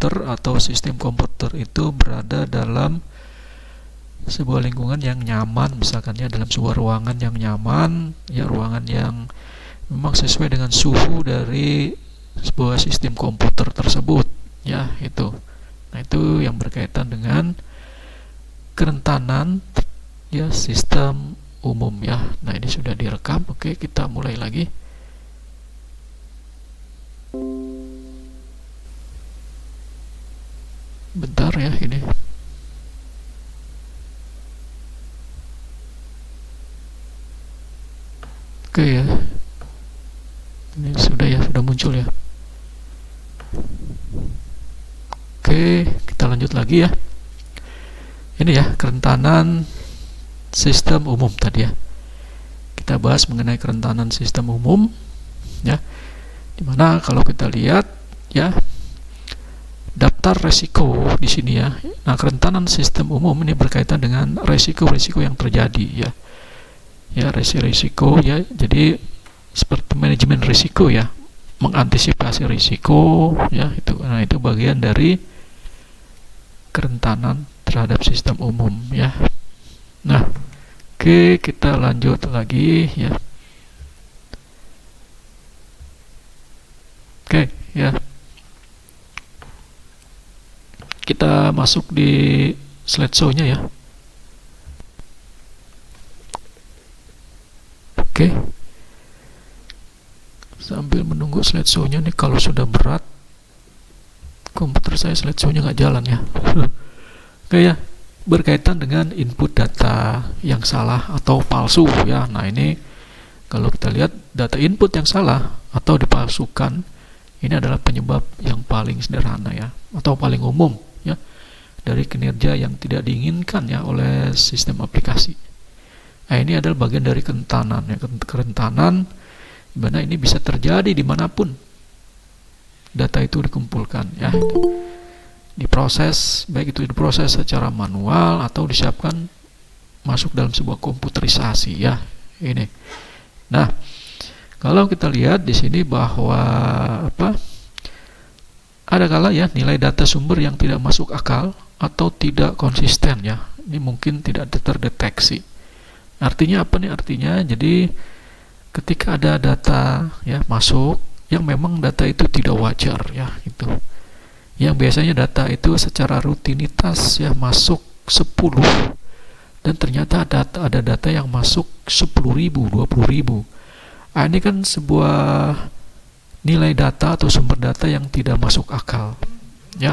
komputer atau sistem komputer itu berada dalam sebuah lingkungan yang nyaman, misalkan ya dalam sebuah ruangan yang nyaman, ya ruangan yang memang sesuai dengan suhu dari sebuah sistem komputer tersebut, ya itu. Nah, itu yang berkaitan dengan kerentanan ya sistem umum ya. Nah, ini sudah direkam. Oke, kita mulai lagi. Bentar ya ini. Oke ya. Ini sudah muncul ya. Oke, kita lanjut lagi ya. Ini ya, kerentanan sistem umum tadi ya. Kita bahas mengenai kerentanan sistem umum ya. Dimana kalau kita lihat ya, daftar resiko di sini ya. Nah, kerentanan sistem umum ini berkaitan dengan resiko-resiko yang terjadi ya. Ya, resiko ya. Jadi seperti manajemen risiko ya, mengantisipasi risiko ya itu. Nah, itu bagian dari kerentanan terhadap sistem umum ya. Nah, oke, kita lanjut lagi ya. Oke ya, kita masuk di slideshow-nya ya. Oke, sambil menunggu slideshow-nya nih, kalau sudah berat komputer saya slideshow-nya nggak jalan ya. Oke ya, berkaitan dengan input data yang salah atau palsu ya. Nah, ini kalau kita lihat data input yang salah atau dipalsukan, ini adalah penyebab yang paling sederhana ya, atau paling umum ya, dari kinerja yang tidak diinginkan ya oleh sistem aplikasi. Nah, ini adalah bagian dari kerentanan ya. Kerentanan dimana ini bisa terjadi dimanapun data itu dikumpulkan ya, diproses, baik itu diproses secara manual atau disiapkan masuk dalam sebuah komputerisasi ya ini. Nah, kalau kita lihat di sini bahwa ada kala ya nilai data sumber yang tidak masuk akal atau tidak konsisten ya, ini mungkin tidak terdeteksi. Artinya apa nih? Artinya jadi ketika ada data ya masuk yang memang data itu tidak wajar ya, itu yang biasanya data itu secara rutinitas ya masuk 10, dan ternyata ada data yang masuk 10.000, 20.000. Nah, ini kan sebuah nilai data atau sumber data yang tidak masuk akal ya.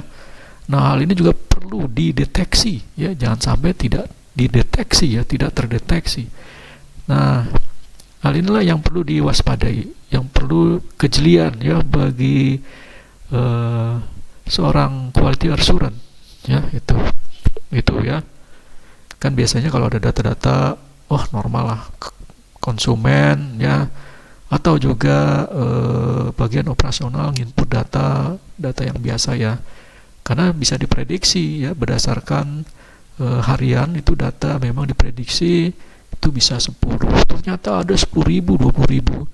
Nah, hal ini juga perlu dideteksi ya, jangan sampai tidak dideteksi ya, tidak terdeteksi. Nah, hal inilah yang perlu diwaspadai, yang perlu kejelian ya bagi seorang quality assurance ya, itu ya. Kan biasanya kalau ada data-data, wah normal lah konsumen ya, atau juga bagian operasional input data yang biasa ya, karena bisa diprediksi ya berdasarkan harian itu data memang diprediksi itu bisa 10, ternyata ada 10.000, 20.000.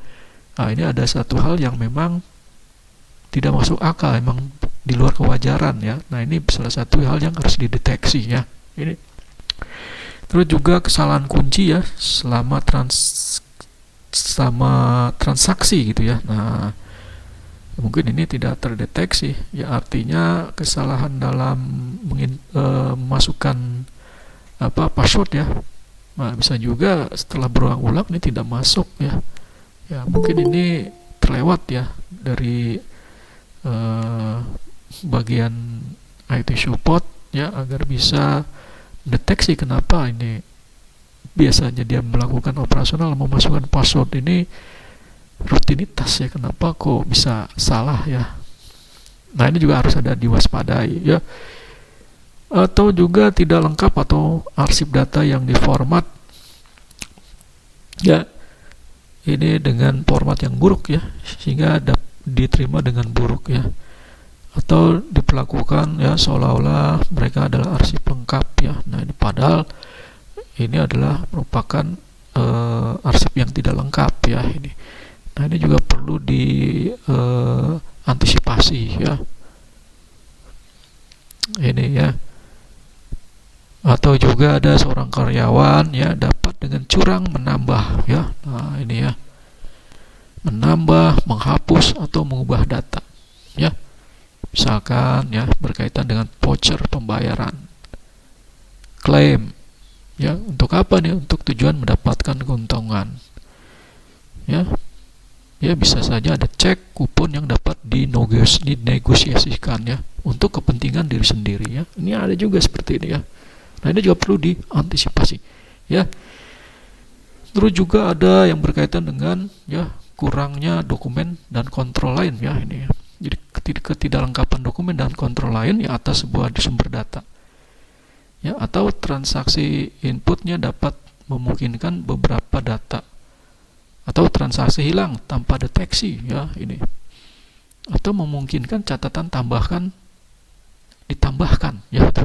Nah, ini ada satu hal yang memang tidak masuk akal, memang di luar kewajaran ya. Nah, ini salah satu hal yang harus dideteksi ya. Ini terus juga kesalahan kunci ya selama transaksi gitu ya. Nah, mungkin ini tidak terdeteksi ya, artinya kesalahan dalam memasukkan password ya. Nah, bisa juga setelah berulang-ulang ini tidak masuk ya. Ya, mungkin ini terlewat ya dari bagian IT support ya, agar bisa deteksi kenapa ini biasanya dia melakukan operasional memasukkan password ini rutinitas ya, kenapa kok bisa salah ya. Nah, ini juga harus ada diwaspadai ya. Atau juga tidak lengkap atau arsip data yang diformat ya, ini dengan format yang buruk ya, sehingga diterima dengan buruk ya, atau diperlakukan ya seolah-olah mereka adalah arsip lengkap ya. Nah, ini padahal ini adalah merupakan arsip yang tidak lengkap ya ini. Nah, ini juga perlu diantisipasi ya. Ini ya. Atau juga ada seorang karyawan ya dapat dengan curang menambah ya. Nah, ini ya. Menambah, menghapus atau mengubah data. Ya. Misalkan ya berkaitan dengan voucher pembayaran. Klaim. Ya, untuk apa nih? Untuk tujuan mendapatkan keuntungan. Ya. Ya, bisa saja ada cek kupon yang dapat dinegosiasikan ya untuk kepentingan diri sendiri ya. Ini ada juga seperti ini ya. Nah, ini juga perlu diantisipasi ya. Terus juga ada yang berkaitan dengan ya kurangnya dokumen dan kontrol lain ya ini ya. Jadi ketidaklengkapan dokumen dan kontrol lain ya atas sebuah sumber data. Ya, atau transaksi inputnya dapat memungkinkan beberapa data atau transaksi hilang tanpa deteksi ya ini, atau memungkinkan catatan ditambahkan ya itu.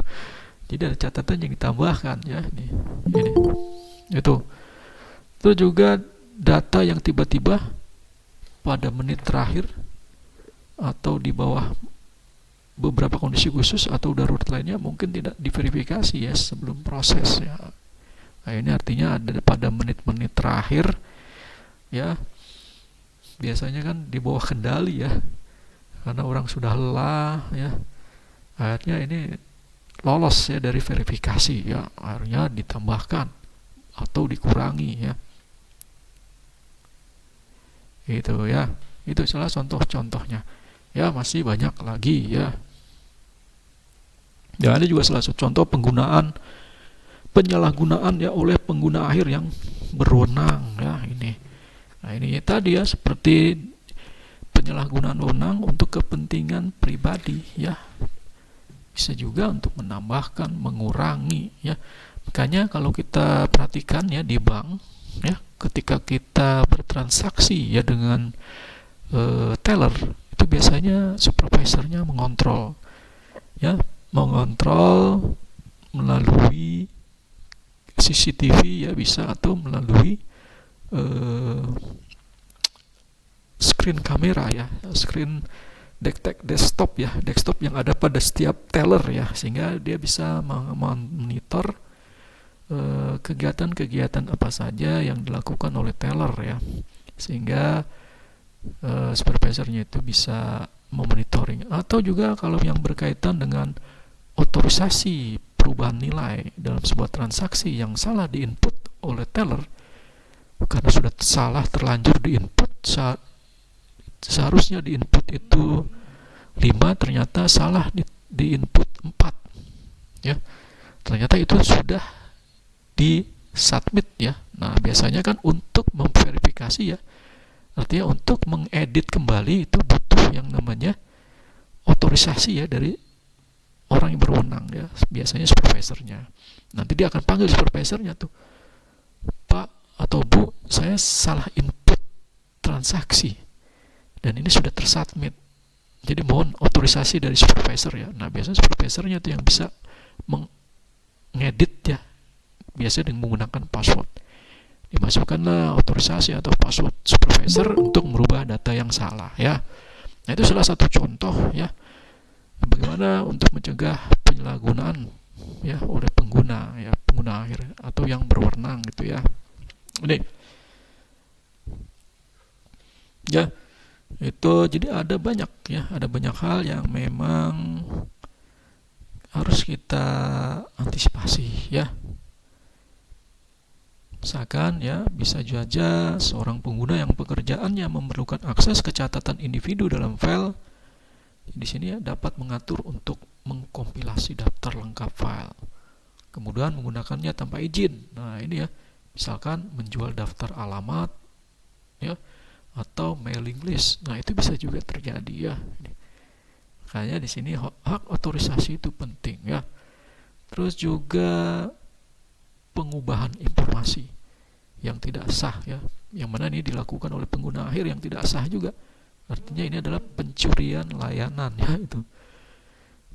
Jadi ada catatan yang ditambahkan ya ini itu. Terus juga data yang tiba-tiba pada menit terakhir atau di bawah beberapa kondisi khusus atau darurat lainnya mungkin tidak diverifikasi ya sebelum proses ya. Nah, ini artinya ada pada menit-menit terakhir ya, biasanya kan di bawah kendali ya, karena orang sudah lelah ya, akhirnya ini lolos ya dari verifikasi ya, akhirnya ditambahkan atau dikurangi ya, itu ya. Itu salah contoh-contohnya ya, masih banyak lagi ya. Ya, ini juga salah satu contoh penyalahgunaan ya oleh pengguna akhir yang berwenang ya ini. Nah, ini tadi ya seperti penyalahgunaan wewenang untuk kepentingan pribadi ya. Bisa juga untuk menambahkan, mengurangi ya. Makanya kalau kita perhatikan ya di bank ya, ketika kita bertransaksi ya dengan teller, itu biasanya supervisornya mengontrol ya, mengontrol melalui CCTV ya bisa, atau melalui screen kamera ya, screen desktop ya, desktop yang ada pada setiap teller ya, sehingga dia bisa memonitor kegiatan-kegiatan apa saja yang dilakukan oleh teller ya, sehingga supervisornya itu bisa memonitoring. Atau juga kalau yang berkaitan dengan otorisasi perubahan nilai dalam sebuah transaksi yang salah diinput oleh teller, karena sudah salah terlanjur diinput, seharusnya diinput itu 5, ternyata salah diinput 4 ya, ternyata itu sudah di submit ya. Nah, biasanya kan untuk memverifikasi ya, artinya untuk mengedit kembali itu butuh yang namanya otorisasi ya dari orang yang berwenang ya, biasanya supervisornya. Nanti dia akan panggil supervisornya tuh, Pak atau Bu, saya salah input transaksi dan ini sudah tersubmit, jadi mohon otorisasi dari supervisor ya. Nah, biasanya supervisornya tuh yang bisa mengedit ya, biasanya dengan menggunakan password. Dimasukkanlah otorisasi atau password supervisor untuk merubah data yang salah ya. Nah, itu salah satu contoh ya, bagaimana untuk mencegah penyalahgunaan ya oleh pengguna akhir atau yang berwenang gitu ya. Ini ya, itu jadi ada banyak hal yang memang harus kita antisipasi ya. Misalkan ya, bisa saja seorang pengguna yang pekerjaannya memerlukan akses ke catatan individu dalam file, di sini ya dapat mengatur untuk mengkompilasi daftar lengkap file, kemudian menggunakannya tanpa izin. Nah, ini ya, misalkan menjual daftar alamat ya, atau mailing list. Nah, itu bisa juga terjadi ya. Makanya di sini hak otorisasi itu penting ya. Terus juga pengubahan informasi yang tidak sah ya, yang mana ini dilakukan oleh pengguna akhir yang tidak sah juga. Artinya ini adalah pencurian layanan ya itu.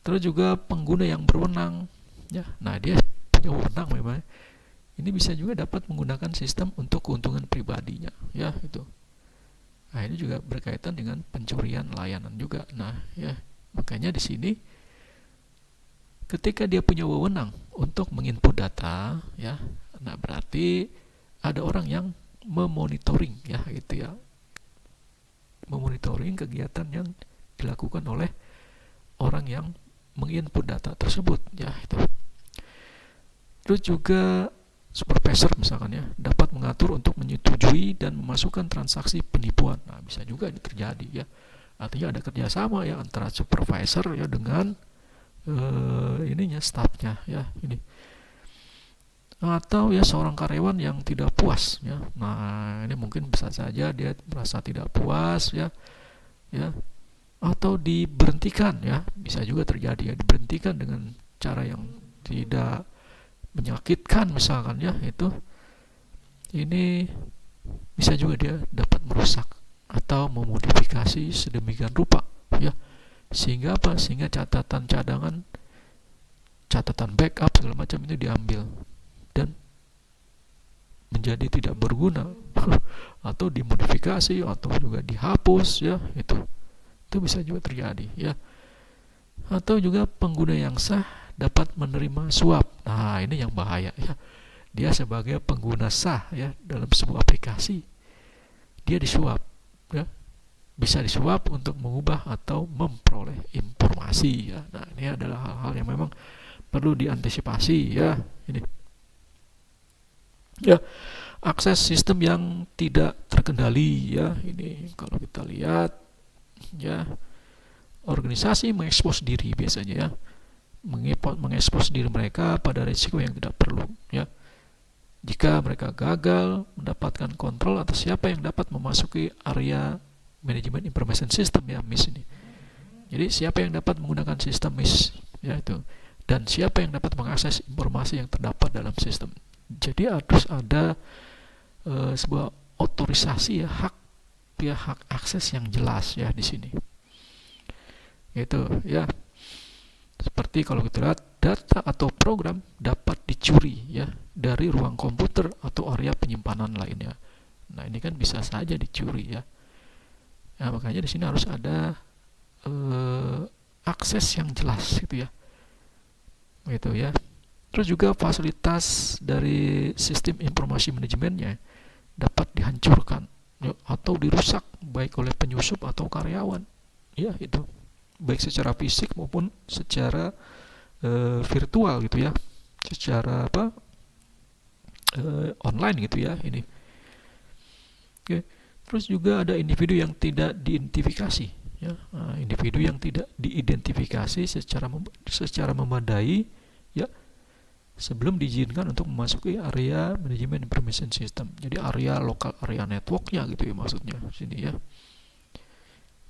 Terus juga pengguna yang berwenang ya. Nah, dia punya wewenang memang. Ini bisa juga dapat menggunakan sistem untuk keuntungan pribadinya ya itu. Nah, ini juga berkaitan dengan pencurian layanan juga. Nah, ya, makanya di sini ketika dia punya wewenang untuk menginput data, ya, nah berarti ada orang yang memonitoring, ya, gitu ya, memonitoring kegiatan yang dilakukan oleh orang yang menginput data tersebut, ya, itu. Terus juga supervisor misalkan, ya, dapat mengatur untuk menyetujui dan memasukkan transaksi penipuan. Nah, bisa juga ini terjadi, ya. Artinya ada kerjasama, ya, antara supervisor, ya, dengan staffnya, ya, ini. Atau, ya, seorang karyawan yang tidak puas, ya. Nah, ini mungkin bisa saja dia merasa tidak puas, ya, atau diberhentikan, ya, bisa juga terjadi, ya, diberhentikan dengan cara yang tidak menyakitkan misalkan, ya, itu. Ini bisa juga dia dapat merusak atau memodifikasi sedemikian rupa, ya, sehingga apa? Sehingga catatan cadangan, catatan backup segala macam itu diambil dan menjadi tidak berguna atau dimodifikasi atau juga dihapus, ya, itu bisa juga terjadi, ya. Atau juga pengguna yang sah dapat menerima suap. Nah, ini yang bahaya, ya. Dia sebagai pengguna sah, ya, dalam sebuah aplikasi, dia disuap, ya, bisa disuap untuk mengubah atau memperoleh informasi, ya. Nah, ini adalah hal-hal yang memang perlu diantisipasi, ya, ini, ya. Akses sistem yang tidak terkendali, ya, ini kalau kita lihat, ya, organisasi mengekspos diri biasanya, ya, mengekspos diri mereka pada risiko yang tidak perlu, ya. Jika mereka gagal mendapatkan kontrol atas siapa yang dapat memasuki area manajemen information system, ya, MIS ini. Jadi siapa yang dapat menggunakan sistem MIS, ya, itu, dan siapa yang dapat mengakses informasi yang terdapat dalam sistem. Jadi harus ada sebuah otorisasi, ya, hak akses yang jelas, ya, di sini. Itu, ya. Seperti kalau kita lihat, data atau program dapat dicuri, ya, dari ruang komputer atau area penyimpanan lainnya. Nah, ini kan bisa saja dicuri, ya. Nah, makanya di sini harus ada akses yang jelas, gitu, ya. Gitu, ya. Terus juga fasilitas dari sistem informasi manajemennya dapat dihancurkan, ya, atau dirusak baik oleh penyusup atau karyawan, ya, itu baik secara fisik maupun secara virtual, gitu, ya, secara online, gitu, ya, ini. Oke. Terus juga ada individu yang tidak diidentifikasi, ya. Nah, individu yang tidak diidentifikasi secara memadai, ya, sebelum diizinkan untuk memasuki area manajemen information system. Jadi area lokal, area networknya, gitu, ya, maksudnya sini, ya.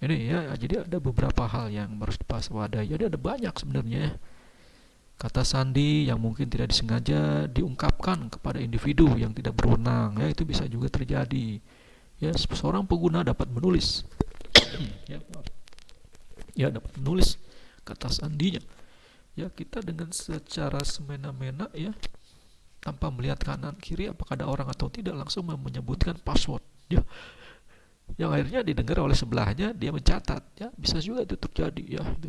Ini, ya, jadi ada beberapa hal yang harus diwaspadai. Jadi ada banyak sebenarnya kata sandi yang mungkin tidak disengaja diungkapkan kepada individu yang tidak berwenang, ya, itu bisa juga terjadi. Ya, seorang pengguna dapat menulis dapat menulis kata sandinya, ya, kita dengan secara semena-mena, ya, tanpa melihat kanan kiri apakah ada orang atau tidak, langsung menyebutkan password, ya, yang akhirnya didengar oleh sebelahnya, dia mencatat, ya, bisa juga itu terjadi, ya, itu.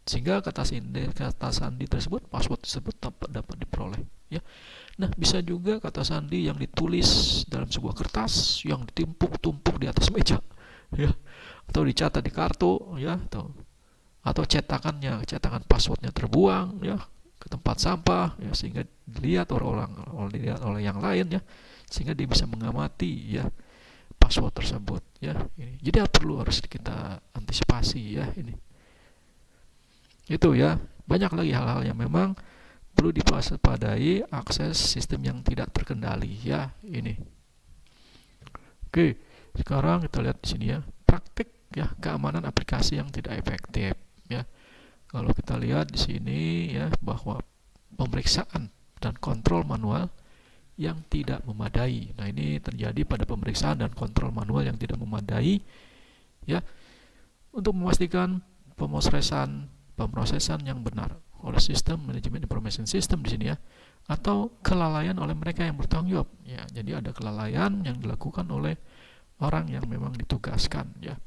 Sehingga kata sandi tersebut, password tersebut dapat diperoleh, ya. Nah, bisa juga kata sandi yang ditulis dalam sebuah kertas yang ditumpuk di atas meja, ya, atau dicatat di kartu, ya, atau cetakan passwordnya terbuang, ya, ke tempat sampah, ya, sehingga dilihat oleh yang lain, ya, sehingga dia bisa mengamati, ya, password tersebut, ya, ini. Jadi harus kita antisipasi, ya, ini. Itu, ya, banyak lagi hal-hal yang memang perlu diwaspadai, akses sistem yang tidak terkendali, ya, ini. Oke, sekarang kita lihat di sini, ya, praktik, ya, keamanan aplikasi yang tidak efektif, ya. Kalau kita lihat di sini, ya, bahwa pemeriksaan dan kontrol manual yang tidak memadai. Nah, ini terjadi pada pemeriksaan dan kontrol manual yang tidak memadai, ya, untuk memastikan pemrosesan yang benar oleh sistem manajemen information system di sini, ya, atau kelalaian oleh mereka yang bertanggung jawab, ya. Jadi ada kelalaian yang dilakukan oleh orang yang memang ditugaskan, ya,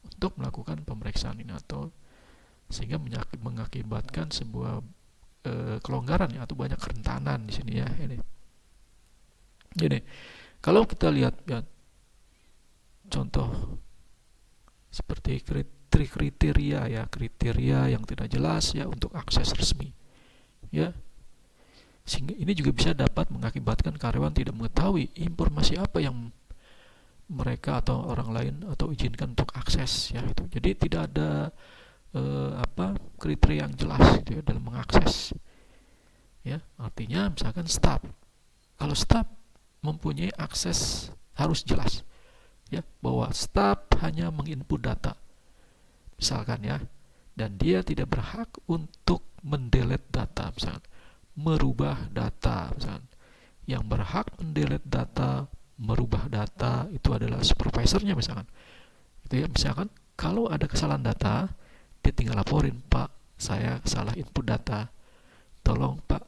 untuk melakukan pemeriksaan ini atau sehingga mengakibatkan sebuah kelonggaran ya, atau banyak kerentanan di sini ya ini. Jadi kalau kita lihat ya, contoh seperti kriteria yang tidak jelas ya untuk akses resmi ya, sehingga ini juga bisa dapat mengakibatkan karyawan tidak mengetahui informasi apa yang mereka atau orang lain atau izinkan untuk akses ya itu. Jadi tidak ada kriteria yang jelas gitu ya dalam mengakses ya. Artinya misalkan staff, kalau staff mempunyai akses harus jelas ya, bahwa staff hanya menginput data misalkan ya, dan dia tidak berhak untuk mendelete data misalkan, merubah data misalkan. Yang berhak mendelete data, merubah data itu adalah supervisornya misalkan. Itu ya, misalkan kalau ada kesalahan data, dia tinggal laporin, Pak, saya salah input data, tolong Pak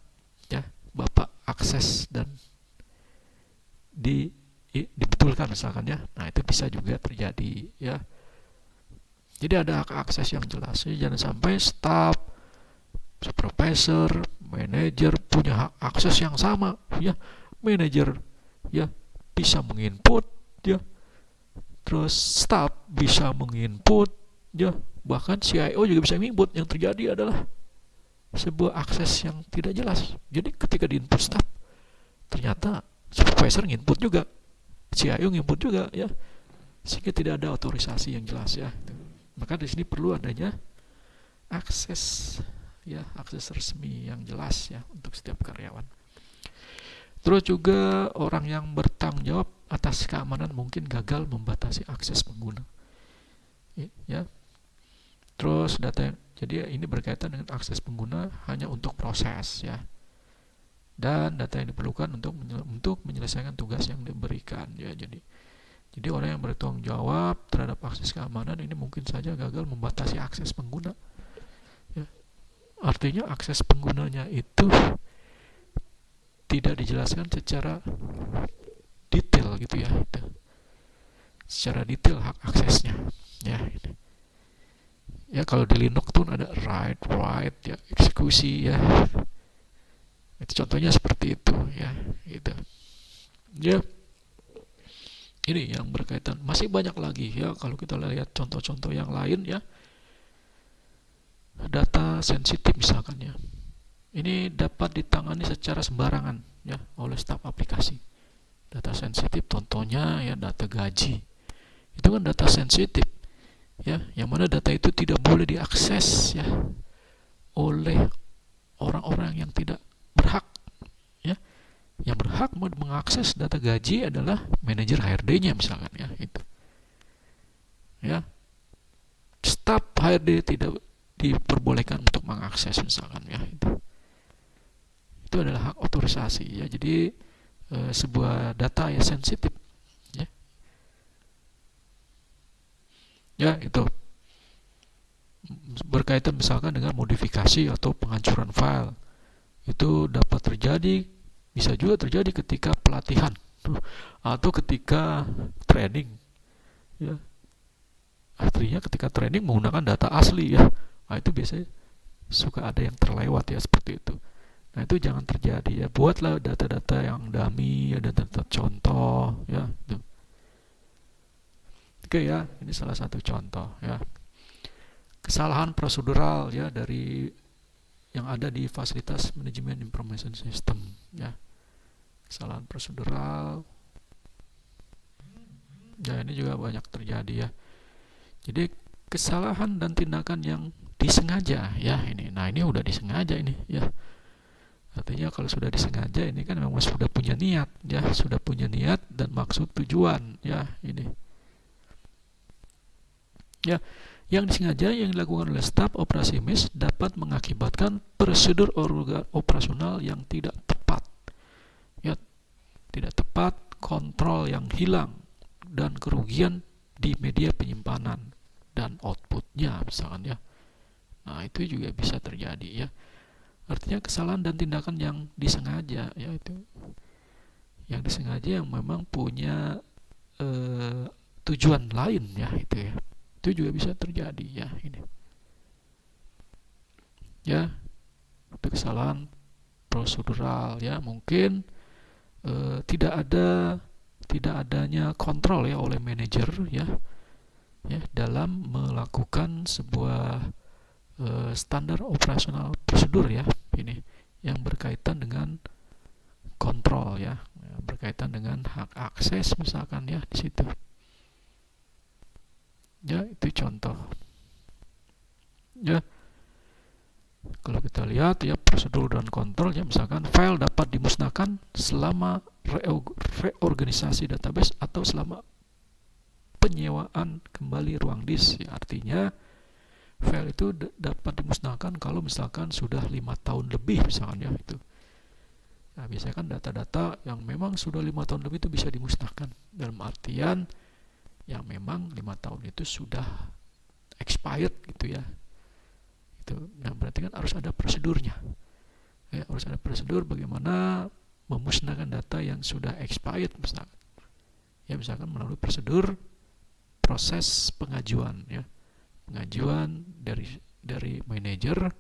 ya, Bapak akses dan dibetulkan misalkan ya. Nah itu bisa juga terjadi ya. Jadi ada hak akses yang jelas ya. Jangan sampai staff, supervisor, manajer punya hak akses yang sama ya. Manajer ya bisa menginput ya, terus staff bisa menginput ya, bahkan CIO juga bisa menginput. Yang terjadi adalah sebuah akses yang tidak jelas. Jadi ketika diinput staff, ternyata supervisor nginput juga, CIO nginput juga ya, sehingga tidak ada otorisasi yang jelas ya. Maka di sini perlu adanya akses ya, akses resmi yang jelas ya untuk setiap karyawan. Terus juga orang yang bertanggung jawab atas keamanan mungkin gagal membatasi akses pengguna ya. Terus jadi ini berkaitan dengan akses pengguna hanya untuk proses ya, dan data yang diperlukan untuk menyelesaikan tugas yang diberikan ya. Jadi orang yang bertanggung jawab terhadap akses keamanan ini mungkin saja gagal membatasi akses pengguna ya. Artinya akses penggunanya itu tidak dijelaskan secara detail gitu ya, secara detail hak aksesnya ya. Ya kalau di Linux tuh ada right ya, eksekusi ya. Itu contohnya seperti itu ya, gitu. Ya. Ini yang berkaitan, masih banyak lagi ya kalau kita lihat contoh-contoh yang lain ya. Data sensitif misalkan ya. Ini dapat ditangani secara sembarangan ya oleh staf aplikasi. Data sensitif contohnya ya data gaji. Itu kan data sensitif ya, yang mana data itu tidak boleh diakses ya oleh orang-orang yang tidak berhak ya. Yang berhak mengakses data gaji adalah manajer HRD-nya misalkan ya, itu ya. Staf HRD tidak diperbolehkan untuk mengakses misalkan ya, itu adalah hak otorisasi ya. Jadi sebuah data ya sensitif ya itu berkaitan misalkan dengan modifikasi atau penghancuran file. Itu dapat terjadi, bisa juga terjadi ketika pelatihan atau ketika training ya. Artinya ketika training menggunakan data asli ya, nah itu biasanya suka ada yang terlewat ya seperti itu. Nah itu jangan terjadi ya. Buatlah data-data yang dummy ya, data-data contoh ya itu. Oke ya, ini salah satu contoh ya. Kesalahan prosedural ya dari yang ada di fasilitas manajemen information system ya. Kesalahan prosedural ya, ini juga banyak terjadi ya. Jadi kesalahan dan tindakan yang disengaja ya ini. Nah ini udah disengaja ini ya. Artinya kalau sudah disengaja ini kan memang sudah punya niat ya, sudah punya niat dan maksud tujuan ya ini. Ya, yang disengaja yang dilakukan oleh staf operasi MES dapat mengakibatkan prosedur operasional yang tidak tepat. Ya, tidak tepat, kontrol yang hilang dan kerugian di media penyimpanan dan outputnya misalkan ya. Nah, itu juga bisa terjadi ya. Artinya kesalahan dan tindakan yang disengaja ya itu. Yang disengaja yang memang punya tujuan lain ya itu ya. Itu juga bisa terjadi ya ini. ya. Itu kesalahan prosedural ya, mungkin tidak adanya kontrol ya oleh manajer ya, dalam melakukan sebuah standar operasional prosedur ya, ini yang berkaitan dengan kontrol ya, berkaitan dengan hak akses misalkan ya di situ ya. Itu contoh ya. Kalau kita lihat ya, prosedur dan kontrol ya, misalkan file dapat dimusnahkan selama reorganisasi database atau selama penyewaan kembali ruang disk ya. Artinya file itu dapat dimusnahkan kalau misalkan sudah 5 tahun lebih misalkan ya itu. Nah, biasanya kan data-data yang memang sudah 5 tahun lebih itu bisa dimusnahkan, dalam artian yang memang 5 tahun itu sudah expired gitu ya. Itu. Nah, berarti kan harus ada prosedurnya. Ya, harus ada prosedur bagaimana memusnahkan data yang sudah expired misalkan. Ya, misalkan melalui prosedur proses pengajuan ya. Pengajuan dari manajer,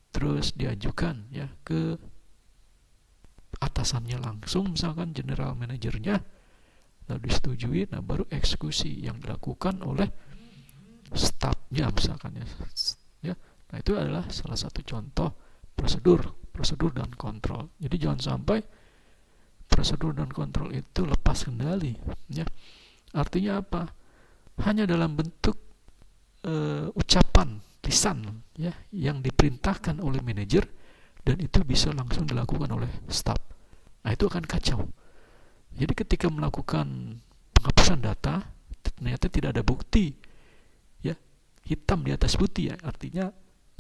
terus diajukan ya ke atasannya langsung, misalkan general manajernya, lalu disetujui, nah baru eksekusi yang dilakukan oleh stafnya misalkan ya. Nah, itu adalah salah satu contoh prosedur dan kontrol. Jadi jangan sampai prosedur dan kontrol itu lepas kendali ya. Artinya apa? Hanya dalam bentuk ucapan lisan ya, yang diperintahkan oleh manajer, dan itu bisa langsung dilakukan oleh staf. Nah, itu akan kacau. Jadi ketika melakukan penghapusan data, ternyata tidak ada bukti ya, hitam di atas putih ya, artinya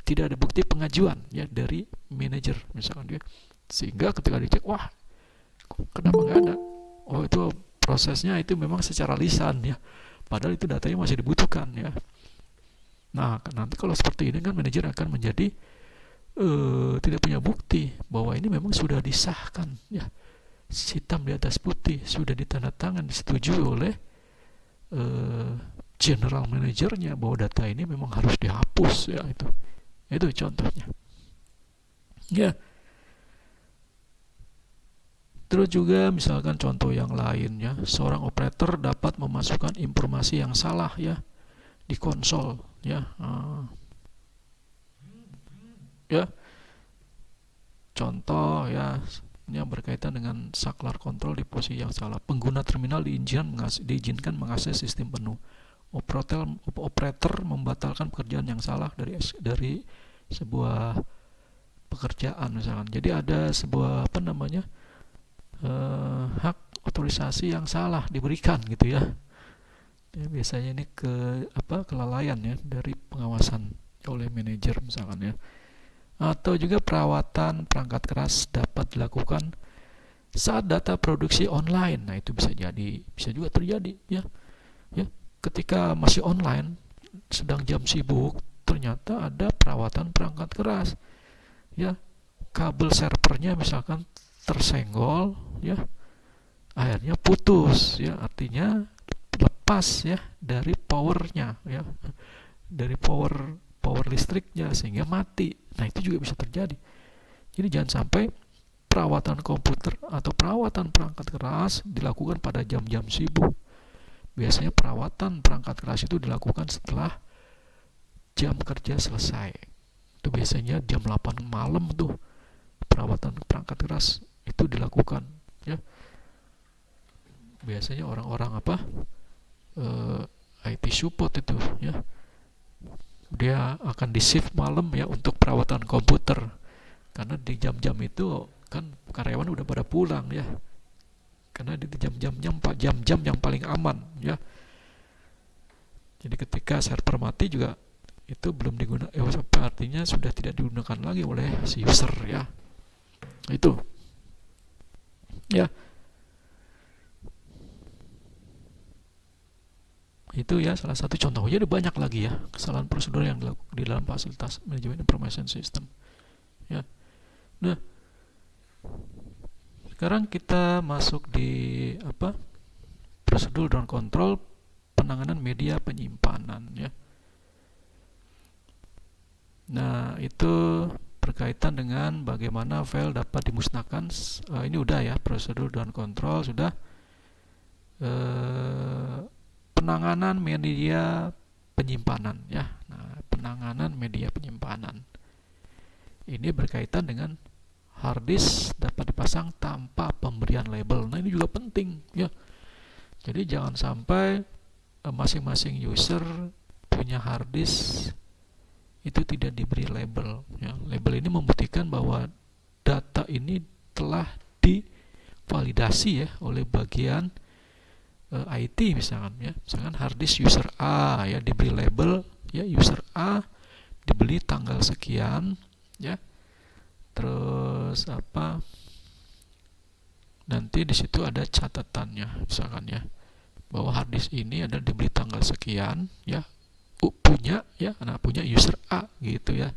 tidak ada bukti pengajuan ya dari manajer misalkan dia, sehingga ketika dicek, wah kenapa nggak ada, oh itu prosesnya itu memang secara lisan ya, padahal itu datanya masih dibutuhkan ya. Nah, nanti kalau seperti ini kan manajer akan menjadi tidak punya bukti bahwa ini memang sudah disahkan ya, hitam di atas putih, sudah ditandatangan, disetujui oleh general manajernya bahwa data ini memang harus dihapus ya. Itu contohnya ya. Terus juga misalkan contoh yang lainnya, seorang operator dapat memasukkan informasi yang salah ya di konsol ya. Ya, contoh ya, yang berkaitan dengan saklar kontrol di posisi yang salah. Pengguna terminal diizinkan mengakses sistem penuh. Operator membatalkan pekerjaan yang salah dari sebuah pekerjaan misalkan. Jadi ada sebuah hak otorisasi yang salah diberikan gitu ya. Biasanya ini kelalaian ya dari pengawasan oleh manajer misalkan ya. Atau juga perawatan perangkat keras dapat dilakukan saat data produksi online. Nah, itu bisa juga terjadi ya. Ketika masih online, sedang jam sibuk, ternyata ada perawatan perangkat keras ya, kabel servernya misalkan tersenggol ya, akhirnya putus ya, artinya lepas ya dari powernya ya, dari power listriknya, sehingga mati. Nah, itu juga bisa terjadi. Jadi jangan sampai perawatan komputer atau perawatan perangkat keras dilakukan pada jam-jam sibuk. Biasanya perawatan perangkat keras itu dilakukan setelah jam kerja selesai. Itu biasanya jam 8 malam tuh perawatan perangkat keras itu dilakukan ya. Biasanya orang-orang IT support itu ya, dia akan di shift malam ya untuk perawatan komputer, karena di jam-jam itu kan karyawan udah pada pulang ya, karena di jam-jam yang paling aman ya. Jadi ketika server mati juga itu belum digunakan, artinya sudah tidak digunakan lagi oleh si user ya. Itu ya. Itu ya salah satu contoh. Jadi banyak lagi ya kesalahan prosedur yang di dalam fasilitas manajemen information system ya. Nah, sekarang kita masuk di prosedur dan kontrol penanganan media penyimpanan ya. Nah, itu berkaitan dengan bagaimana file dapat dimusnahkan. Ini udah ya, prosedur dan kontrol sudah. Penanganan media penyimpanan ya. Nah, penanganan media penyimpanan ini berkaitan dengan hard disk dapat dipasang tanpa pemberian label. Nah, ini juga penting ya. Jadi jangan sampai masing-masing user punya hard disk itu tidak diberi label ya. Label ini membuktikan bahwa data ini telah divalidasi ya oleh bagian IT misalkan ya. Misalkan hard disk user A ya diberi label ya, user A dibeli tanggal sekian ya. Terus nanti di situ ada catatannya misalkan ya, bahwa hard disk ini adalah dibeli tanggal sekian ya, punya ya, nah punya user A gitu ya.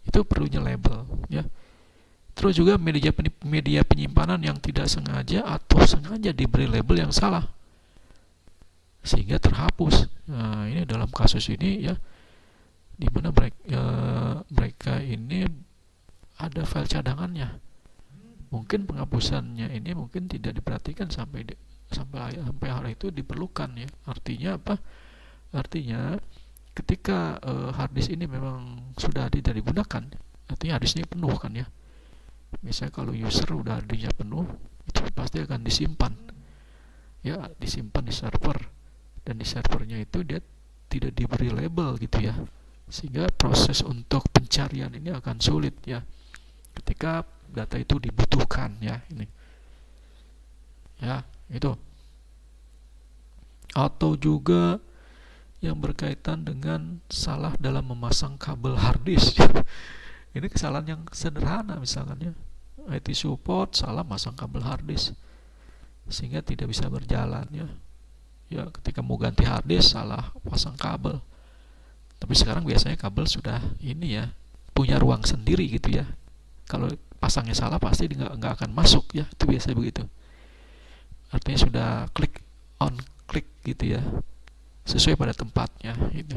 Itu perlunya label ya. Terus juga media penyimpanan yang tidak sengaja atau sengaja diberi label yang salah sehingga terhapus. Nah, ini dalam kasus ini ya, di mana mereka ini ada file cadangannya. Mungkin penghapusannya ini mungkin tidak diperhatikan sampai hal itu diperlukan ya. Artinya apa? Artinya ketika hard disk ini memang sudah tidak digunakan, artinya hard disk ini penuh kan ya. Misalnya kalau user udah hard disknya penuh, itu pasti akan disimpan ya, disimpan di server, dan di servernya itu dia tidak diberi label gitu ya, sehingga proses untuk pencarian ini akan sulit ya ketika data itu dibutuhkan ya. Ini ya itu. Atau juga yang berkaitan dengan salah dalam memasang kabel hard disk. Ini kesalahan yang sederhana misalkan ya, IT support salah masang kabel hard disk sehingga tidak bisa berjalan ya. Ya, ketika mau ganti hard disk salah pasang kabel. Tapi sekarang biasanya kabel sudah ini ya, punya ruang sendiri gitu ya. Kalau pasangnya salah pasti nggak akan masuk ya, itu biasanya begitu. Artinya sudah klik on klik gitu ya, sesuai pada tempatnya itu.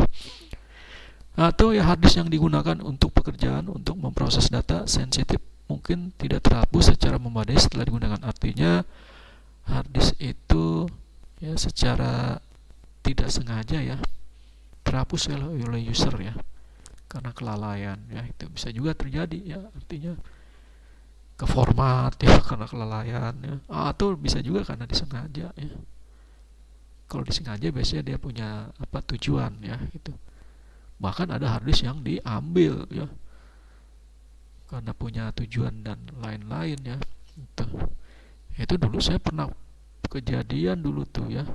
Atau ya hard disk yang digunakan untuk pekerjaan untuk memproses data sensitif mungkin tidak terhapus secara memadai setelah digunakan. Artinya hard disk itu ya secara tidak sengaja ya terhapus oleh user ya, karena kelalaian ya. Itu bisa juga terjadi ya, artinya ke format ya karena kelalaian ya. Atau bisa juga karena disengaja ya. Kalau disengaja biasanya dia punya tujuan ya gitu. Bahkan ada hard disk yang diambil ya karena punya tujuan dan lain-lain ya. Itu dulu saya pernah kejadian dulu tuh ya.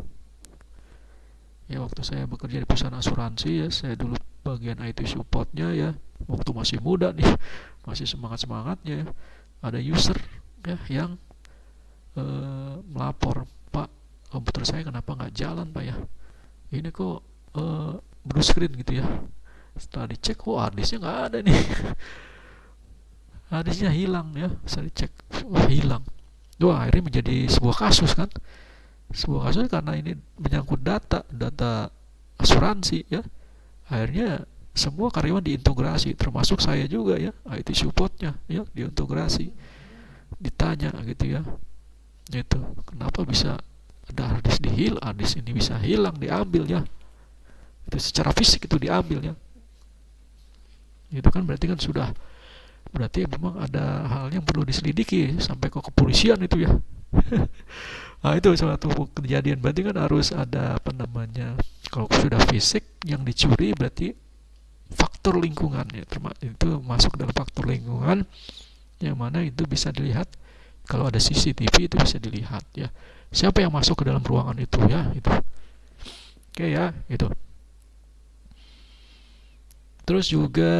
Ya waktu saya bekerja di perusahaan asuransi ya, saya dulu bagian IT supportnya ya. Waktu masih muda nih, masih semangat-semangatnya ya. Ada user ya yang melapor, "Pak, komputer saya kenapa nggak jalan Pak ya? Ini kok blue screen gitu ya." Setelah dicek, hard disknya nggak ada nih. Hard disknya hilang ya. Setelah dicek, hilang. Wah, akhirnya menjadi sebuah kasus kan. Sebuah kasus karena ini menyangkut data asuransi ya. Akhirnya semua karyawan diintegrasi, termasuk saya juga ya, IT supportnya ya, diintegrasi, ditanya gitu ya. Itu kenapa bisa ada hard disk hard disk ini bisa hilang, diambil ya. Itu secara fisik itu diambil ya. Itu kan berarti memang ada hal yang perlu diselidiki sampai ke kepolisian itu ya. Nah, itu suatu kejadian, berarti kan harus ada kalau sudah fisik yang dicuri berarti faktor lingkungan ya, itu masuk dalam faktor lingkungan yang mana itu bisa dilihat. Kalau ada CCTV itu bisa dilihat ya, siapa yang masuk ke dalam ruangan itu ya, itu. Oke ya, itu. Terus juga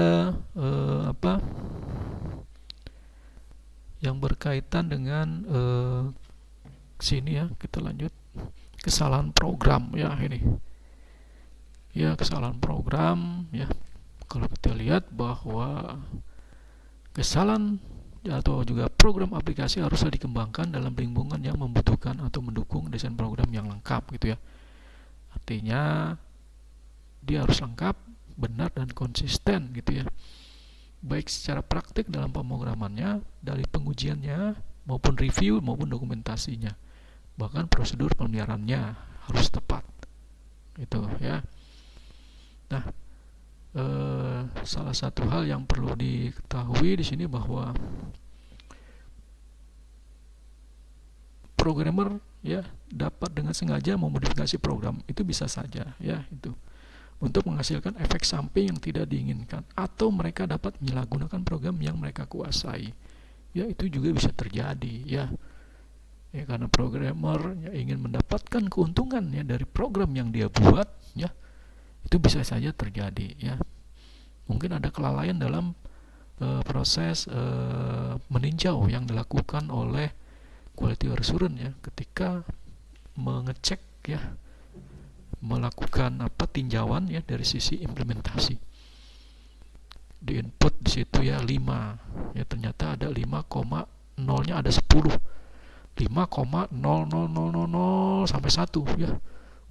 yang berkaitan dengan sini ya, kita lanjut. Kesalahan program ya, ini ya, kesalahan program ya. Kalau kita lihat bahwa kesalahan atau juga program aplikasi haruslah dikembangkan dalam lingkungan yang membutuhkan atau mendukung desain program yang lengkap gitu ya. Artinya dia harus lengkap benar dan konsisten gitu ya, baik secara praktik dalam pemrogramannya, dari pengujiannya maupun review maupun dokumentasinya, bahkan prosedur pemeliharannya harus tepat itu ya. Nah, salah satu hal yang perlu diketahui di sini bahwa programmer ya dapat dengan sengaja memodifikasi program, itu bisa saja ya, itu untuk menghasilkan efek samping yang tidak diinginkan, atau mereka dapat menyalahgunakan program yang mereka kuasai. Ya, itu juga bisa terjadi ya. Ya, karena programmer ya ingin mendapatkan keuntungan ya dari program yang dia buat ya, itu bisa saja terjadi ya. Mungkin ada kelalaian dalam proses meninjau yang dilakukan oleh quality assurance ya, ketika mengecek ya, melakukan tinjauan ya dari sisi implementasi. Di input di situ ya 5 ya, ternyata ada 5,0-nya ada 10, 5,00000 sampai 1 ya.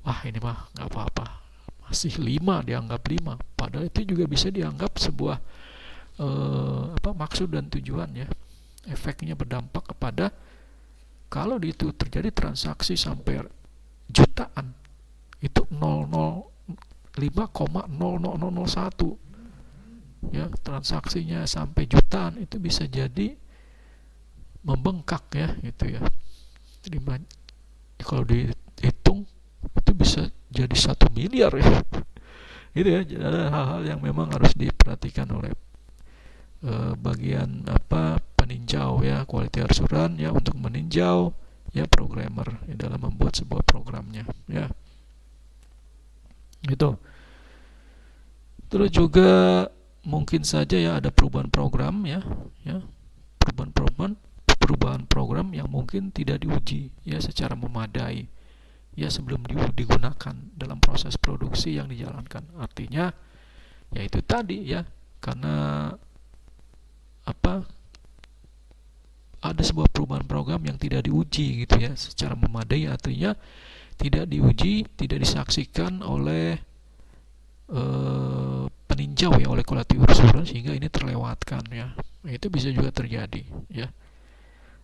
Wah, ini mah nggak apa-apa, masih 5, dianggap 5, padahal itu juga bisa dianggap sebuah maksud dan tujuan ya. Efeknya berdampak kepada, kalau itu terjadi transaksi sampai jutaan, itu 5,00001 ya, transaksinya sampai jutaan, itu bisa jadi membengkak ya, gitu ya. Jadi kalau dihitung itu bisa jadi 1 miliar ya. Gitu ya. Jadi ada hal-hal yang memang harus diperhatikan oleh bagian peninjau ya, quality assurance ya, untuk meninjau ya programmer ya, dalam membuat sebuah programnya ya. Gitu. Terus juga mungkin saja ya ada perubahan program ya, perubahan program yang mungkin tidak diuji ya secara memadai ya sebelum digunakan dalam proses produksi yang dijalankan. Artinya ya itu tadi ya, karena ada sebuah perubahan program yang tidak diuji gitu ya secara memadai, artinya tidak diuji, tidak disaksikan oleh peninjau ya, oleh quality assurance, sehingga ini terlewatkan ya. Itu bisa juga terjadi ya.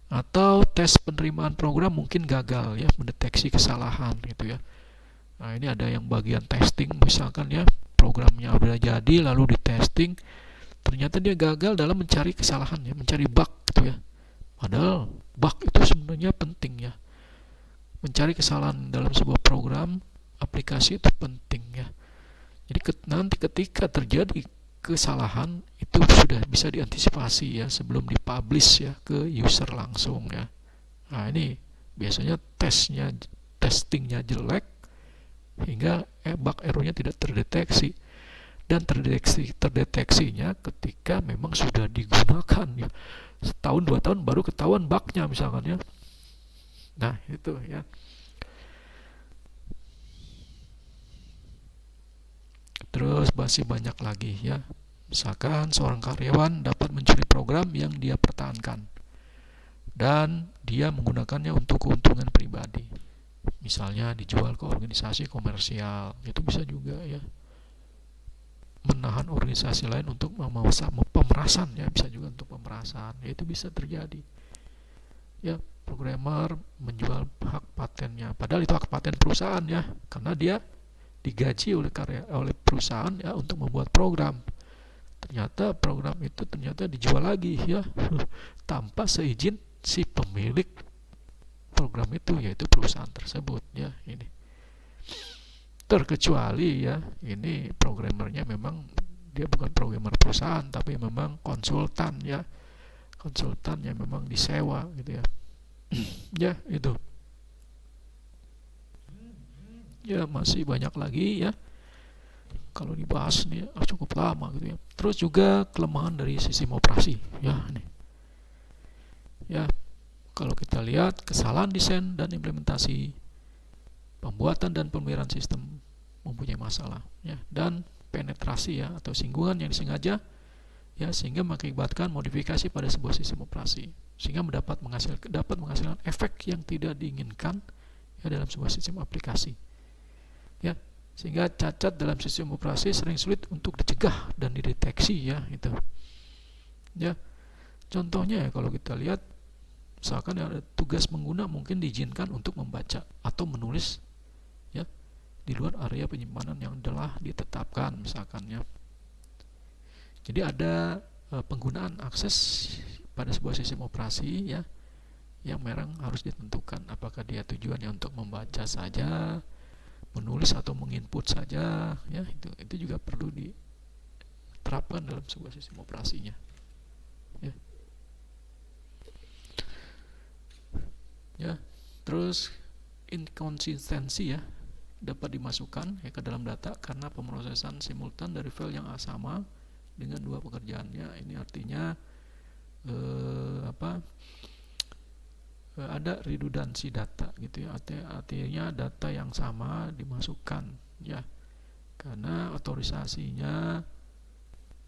Atau tes penerimaan program mungkin gagal ya, mendeteksi kesalahan gitu ya. Nah, ini ada yang bagian testing misalkan ya, programnya udah jadi lalu di testing, ternyata dia gagal dalam mencari kesalahan ya, mencari bug gitu ya. Padahal bug itu sebenarnya penting ya. Mencari kesalahan dalam sebuah program aplikasi itu penting ya. Jadi nanti ketika terjadi kesalahan itu sudah bisa diantisipasi ya sebelum dipublish ya ke user langsung ya. Nah, ini biasanya testingnya jelek hingga bug errornya tidak terdeteksi, dan terdeteksinya ketika memang sudah digunakan ya, setahun 2 tahun baru ketahuan bugnya misalkan ya. Nah, itu ya. Terus masih banyak lagi ya. Misalkan seorang karyawan dapat mencuri program yang dia pertahankan dan dia menggunakannya untuk keuntungan pribadi. Misalnya dijual ke organisasi komersial, itu bisa juga ya. Menahan organisasi lain untuk pemerasan ya, bisa juga untuk pemerasan. Ya, itu bisa terjadi. Ya, programmer menjual hak patennya, padahal itu hak paten perusahaan ya, karena dia digaji oleh perusahaan ya untuk membuat program. Ternyata program itu dijual lagi ya tanpa seizin si pemilik program itu, yaitu perusahaan tersebut ya. Ini terkecuali ya, ini programmernya memang dia bukan programmer perusahaan tapi memang konsultan ya, konsultan yang memang disewa gitu ya. Ya, itu ya, masih banyak lagi ya kalau dibahas nih cukup lama gitu ya. Terus juga kelemahan dari sistem operasi ya, nih ya, kalau kita lihat kesalahan desain dan implementasi, pembuatan dan pemeliharaan sistem mempunyai masalah ya, dan penetrasi ya atau singgungan yang disengaja ya, sehingga mengakibatkan modifikasi pada sebuah sistem operasi, sehingga dapat menghasilkan efek yang tidak diinginkan ya dalam sebuah sistem aplikasi ya. sehingga cacat dalam sistem operasi sering sulit untuk dicegah dan dideteksi ya itu. Ya, contohnya ya kalau kita lihat misalkan ada tugas pengguna mungkin diizinkan untuk membaca atau menulis ya di luar area penyimpanan yang telah ditetapkan misalkan ya. Jadi ada penggunaan akses pada sebuah sistem operasi ya yang memang harus ditentukan apakah dia tujuannya untuk membaca saja, menulis atau menginput saja ya, itu juga perlu diterapkan dalam sebuah sistem operasinya ya. Ya, terus inkonsistensi ya dapat dimasukkan ya ke dalam data karena pemrosesan simultan dari file yang sama dengan dua pekerjaannya. Ini artinya ada redundansi data gitu ya, artinya data yang sama dimasukkan ya karena otorisasinya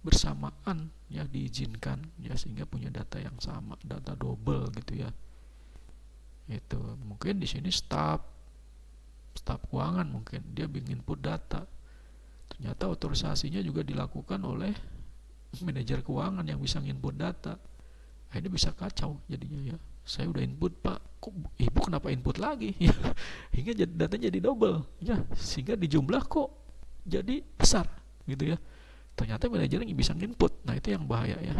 bersamaan ya diizinkan ya sehingga punya data yang sama, data double gitu ya. Itu mungkin di sini staf keuangan mungkin dia bikin input data, ternyata otorisasinya juga dilakukan oleh manajer keuangan yang bisa input data. Akhirnya bisa kacau jadinya ya, saya udah input pak, kok ibu kenapa input lagi ya, hingga datanya jadi double ya, sehingga di jumlah kok jadi besar gitu ya, ternyata manajer yang bisa input. Nah itu yang bahaya ya.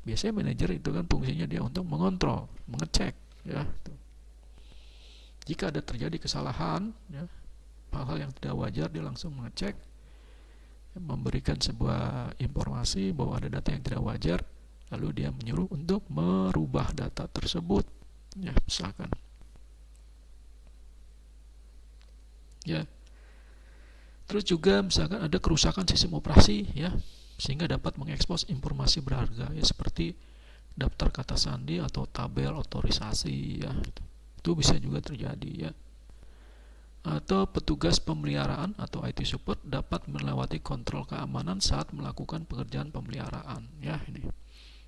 Biasanya manajer itu kan fungsinya dia untuk mengontrol, mengecek ya. Jika ada terjadi kesalahan ya, hal-hal yang tidak wajar, dia langsung mengecek, memberikan sebuah informasi bahwa ada data yang tidak wajar, lalu dia menyuruh untuk merubah data tersebut ya misalkan ya. Terus juga misalkan ada kerusakan sistem operasi ya, sehingga dapat mengekspos informasi berharga ya seperti daftar kata sandi atau tabel otorisasi ya, itu bisa juga terjadi ya. Atau petugas pemeliharaan atau IT support dapat melewati kontrol keamanan saat melakukan pekerjaan pemeliharaan ya ini.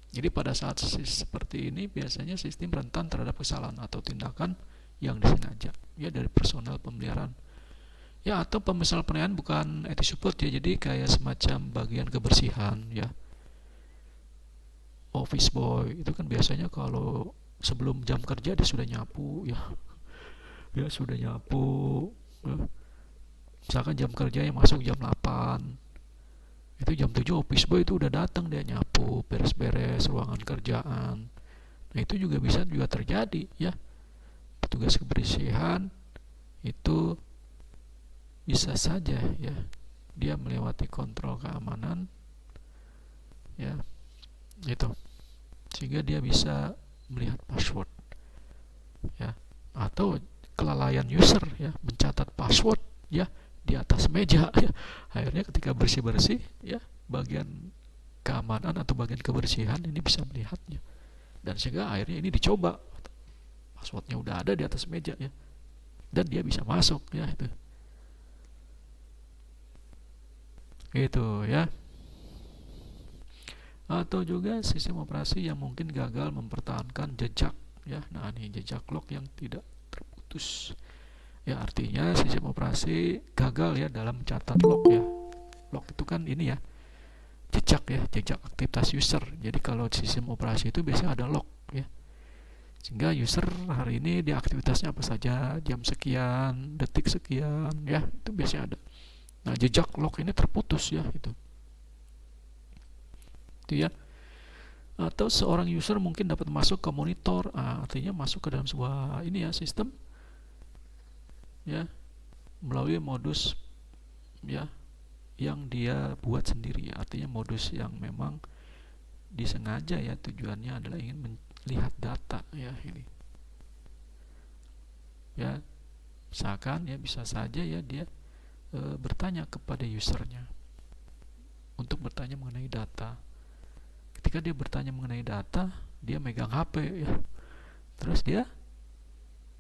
Jadi pada saat seperti ini biasanya sistem rentan terhadap kesalahan atau tindakan yang disengaja ya dari personel pemeliharaan ya, atau pemisal penilaian bukan IT support ya, jadi kayak semacam bagian kebersihan ya, office boy itu kan biasanya kalau sebelum jam kerja dia sudah nyapu ya, sudah nyapu ya. Misalkan jam kerja yang masuk jam 8, itu jam 7 office boy itu udah datang, dia nyapu, beres-beres ruangan kerjaan. Nah itu juga bisa terjadi ya, petugas kebersihan itu bisa saja ya dia melewati kontrol keamanan ya itu, sehingga dia bisa melihat password ya, atau kelalaian user ya mencatat password ya di atas meja ya. Akhirnya ketika bersih-bersih ya bagian keamanan atau bagian kebersihan ini bisa melihatnya, dan sehingga akhirnya ini dicoba, passwordnya udah ada di atas meja ya, dan dia bisa masuk ya itu gitu ya. Atau juga sistem operasi yang mungkin gagal mempertahankan jejak ya. Nah ini jejak log yang tidak terputus ya, artinya sistem operasi gagal ya dalam mencatat log ya. Log itu kan ini ya jejak ya, jejak aktivitas user. Jadi kalau sistem operasi itu biasanya ada log ya, sehingga user hari ini dia aktivitasnya apa saja, jam sekian, detik sekian ya, itu biasanya ada. Nah jejak log ini terputus ya itu ya. Atau seorang user mungkin dapat masuk ke monitor, artinya masuk ke dalam sebuah ini ya sistem ya melalui modus ya yang dia buat sendiri ya, artinya modus yang memang disengaja ya, tujuannya adalah ingin melihat data ya ini ya. Misalkan ya bisa saja ya dia bertanya kepada usernya untuk bertanya mengenai data. Ketika dia bertanya mengenai data, dia megang HP ya, terus dia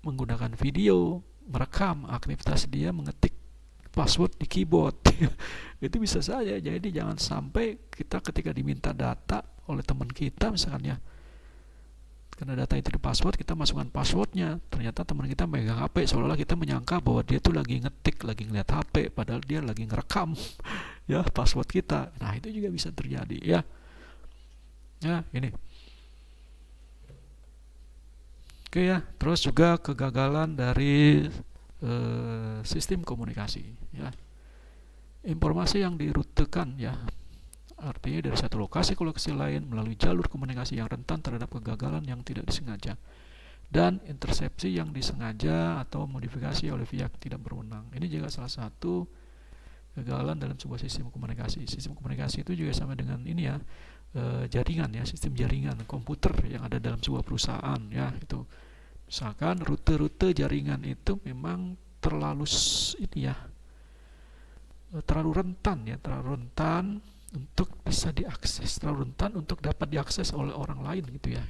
menggunakan video merekam aktivitas dia mengetik password di keyboard itu bisa saja. Jadi jangan sampai kita ketika diminta data oleh teman kita misalkan ya, Karena data itu di password, kita masukkan passwordnya. Ternyata teman kita megang HP, seolah-olah kita menyangka bahwa dia tuh lagi ngetik, lagi ngeliat HP, padahal dia lagi ngerekam ya password kita. Nah, itu juga bisa terjadi ya. Ya, ini. Oke ya, terus juga kegagalan dari sistem komunikasi ya. Informasi yang dirutekan ya, artinya dari satu lokasi ke lokasi lain melalui jalur komunikasi yang rentan terhadap kegagalan yang tidak disengaja, dan intersepsi yang disengaja atau modifikasi oleh pihak tidak berwenang. Ini juga salah satu kegagalan dalam sebuah sistem komunikasi. Sistem komunikasi itu juga sama dengan ini ya, jaringan ya, sistem jaringan komputer yang ada dalam sebuah perusahaan ya. Itu misalkan rute-rute jaringan itu memang terlalu ini ya, terlalu rentan untuk bisa diakses, terlalu rentan untuk dapat diakses oleh orang lain gitu ya.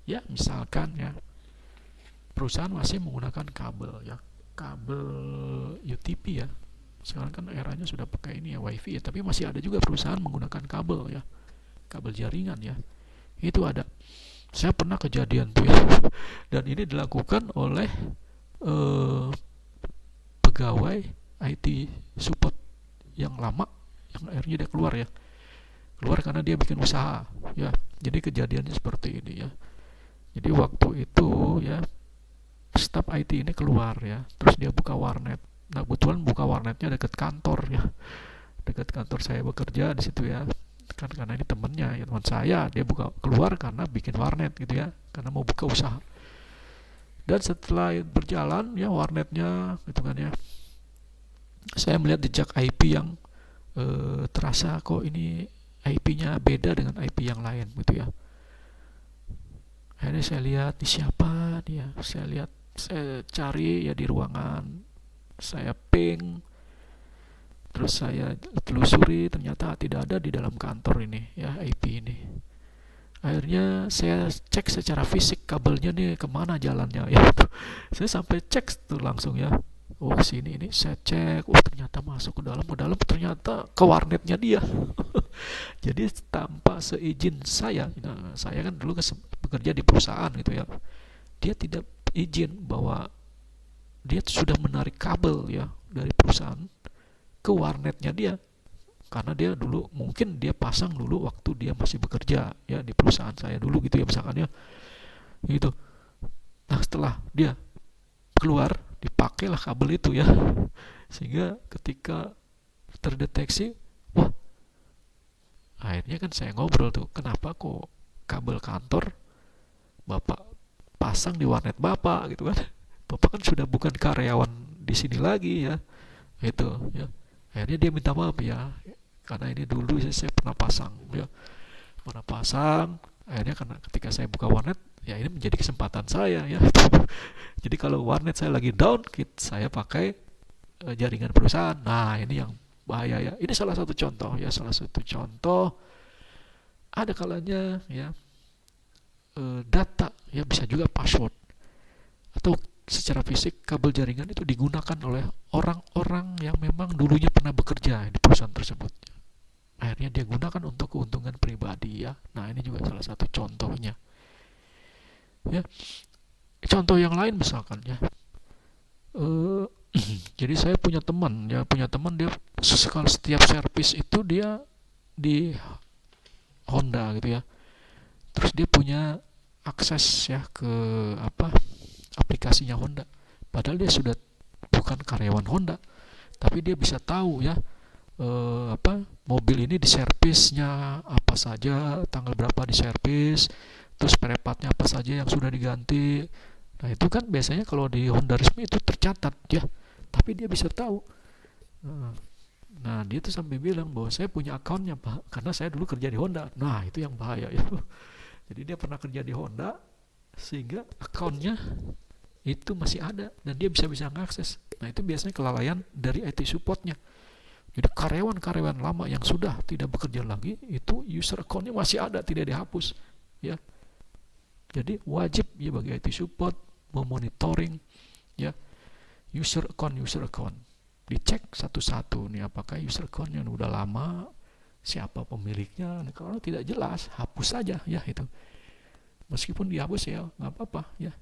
Ya, misalkan ya, perusahaan masih menggunakan kabel ya, kabel UTP ya. Sekarang kan eranya sudah pakai ini ya, WiFi ya, tapi masih ada juga perusahaan menggunakan kabel ya, kabel jaringan ya. Itu ada. Saya pernah kejadian tuh ya. Dan ini dilakukan oleh pegawai IT support yang lama, yang akhirnya dia keluar ya. Keluar karena dia bikin usaha ya. Jadi kejadiannya seperti ini ya. Jadi waktu itu ya, staf IT ini keluar ya, terus dia buka warnet. Nah, kebetulan buka warnetnya dekat kantor ya, dekat kantor saya bekerja di situ ya. Kan karena ini temannya ya, teman saya, dia buka keluar karena bikin warnet gitu ya, karena mau buka usaha. Dan setelah berjalan ya warnetnya gitu kan ya, saya melihat jejak IP yang terasa kok ini IP-nya beda dengan IP yang lain gitu ya. Akhirnya saya lihat di siapa dia, saya cari ya di ruangan, saya ping, terus saya telusuri, ternyata tidak ada di dalam kantor ini ya IP ini. Akhirnya saya cek secara fisik kabelnya nih kemana jalannya ya. Saya sampai cek tuh langsung ya. Oh, sini ini saya cek, ternyata masuk ke dalam ternyata ke warnetnya dia. Jadi tanpa seizin saya, nah, saya kan dulu bekerja di perusahaan gitu ya. Dia tidak izin bahwa dia sudah menarik kabel ya dari perusahaan ke warnetnya dia, karena dia dulu mungkin dia pasang dulu waktu dia masih bekerja ya di perusahaan saya dulu gitu ya misalkan ya gitu. Nah, setelah dia keluar dipakailah kabel itu ya, sehingga ketika terdeteksi, wah, akhirnya kan saya ngobrol tuh, kenapa kok kabel kantor bapak pasang di warnet bapak gitu kan, bapak kan sudah bukan karyawan di sini lagi ya, itu ya. Akhirnya dia minta maaf ya, karena ini dulu saya pernah pasang ya, akhirnya karena ketika saya buka warnet ya, ini menjadi kesempatan saya ya. Jadi kalau warnet saya lagi down, saya pakai jaringan perusahaan. Nah, ini yang bahaya ya. Ini salah satu contoh ya, ada kalanya ya, data ya, bisa juga password atau secara fisik kabel jaringan itu digunakan oleh orang-orang yang memang dulunya pernah bekerja di perusahaan tersebut. Akhirnya dia gunakan untuk keuntungan pribadi ya. Nah, ini juga salah satu contohnya ya. Contoh yang lain misalkan ya, jadi saya punya teman dia setiap servis itu dia di Honda gitu ya. Terus dia punya akses ya ke aplikasinya Honda. Padahal dia sudah bukan karyawan Honda, tapi dia bisa tahu ya mobil ini di servisnya apa saja, tanggal berapa di servis, terus spare partnya apa saja yang sudah diganti. Nah, itu kan biasanya kalau di Honda resmi itu tercatat ya, tapi dia bisa tahu. Nah, dia tuh sampai bilang bahwa saya punya akunnya Pak, karena saya dulu kerja di Honda. Nah, itu yang bahaya ya. Jadi dia pernah kerja di Honda, sehingga akunnya itu masih ada dan dia bisa mengakses. Nah, itu biasanya kelalaian dari IT supportnya. Jadi karyawan-karyawan lama yang sudah tidak bekerja lagi, itu user account-nya masih ada, tidak dihapus ya. Jadi wajib ya bagi IT support memonitoring ya user account, dicek satu-satu nih, apakah user account yang udah lama, siapa pemiliknya. Nah, kalau tidak jelas hapus saja ya itu. Meskipun dihapus ya nggak apa-apa ya.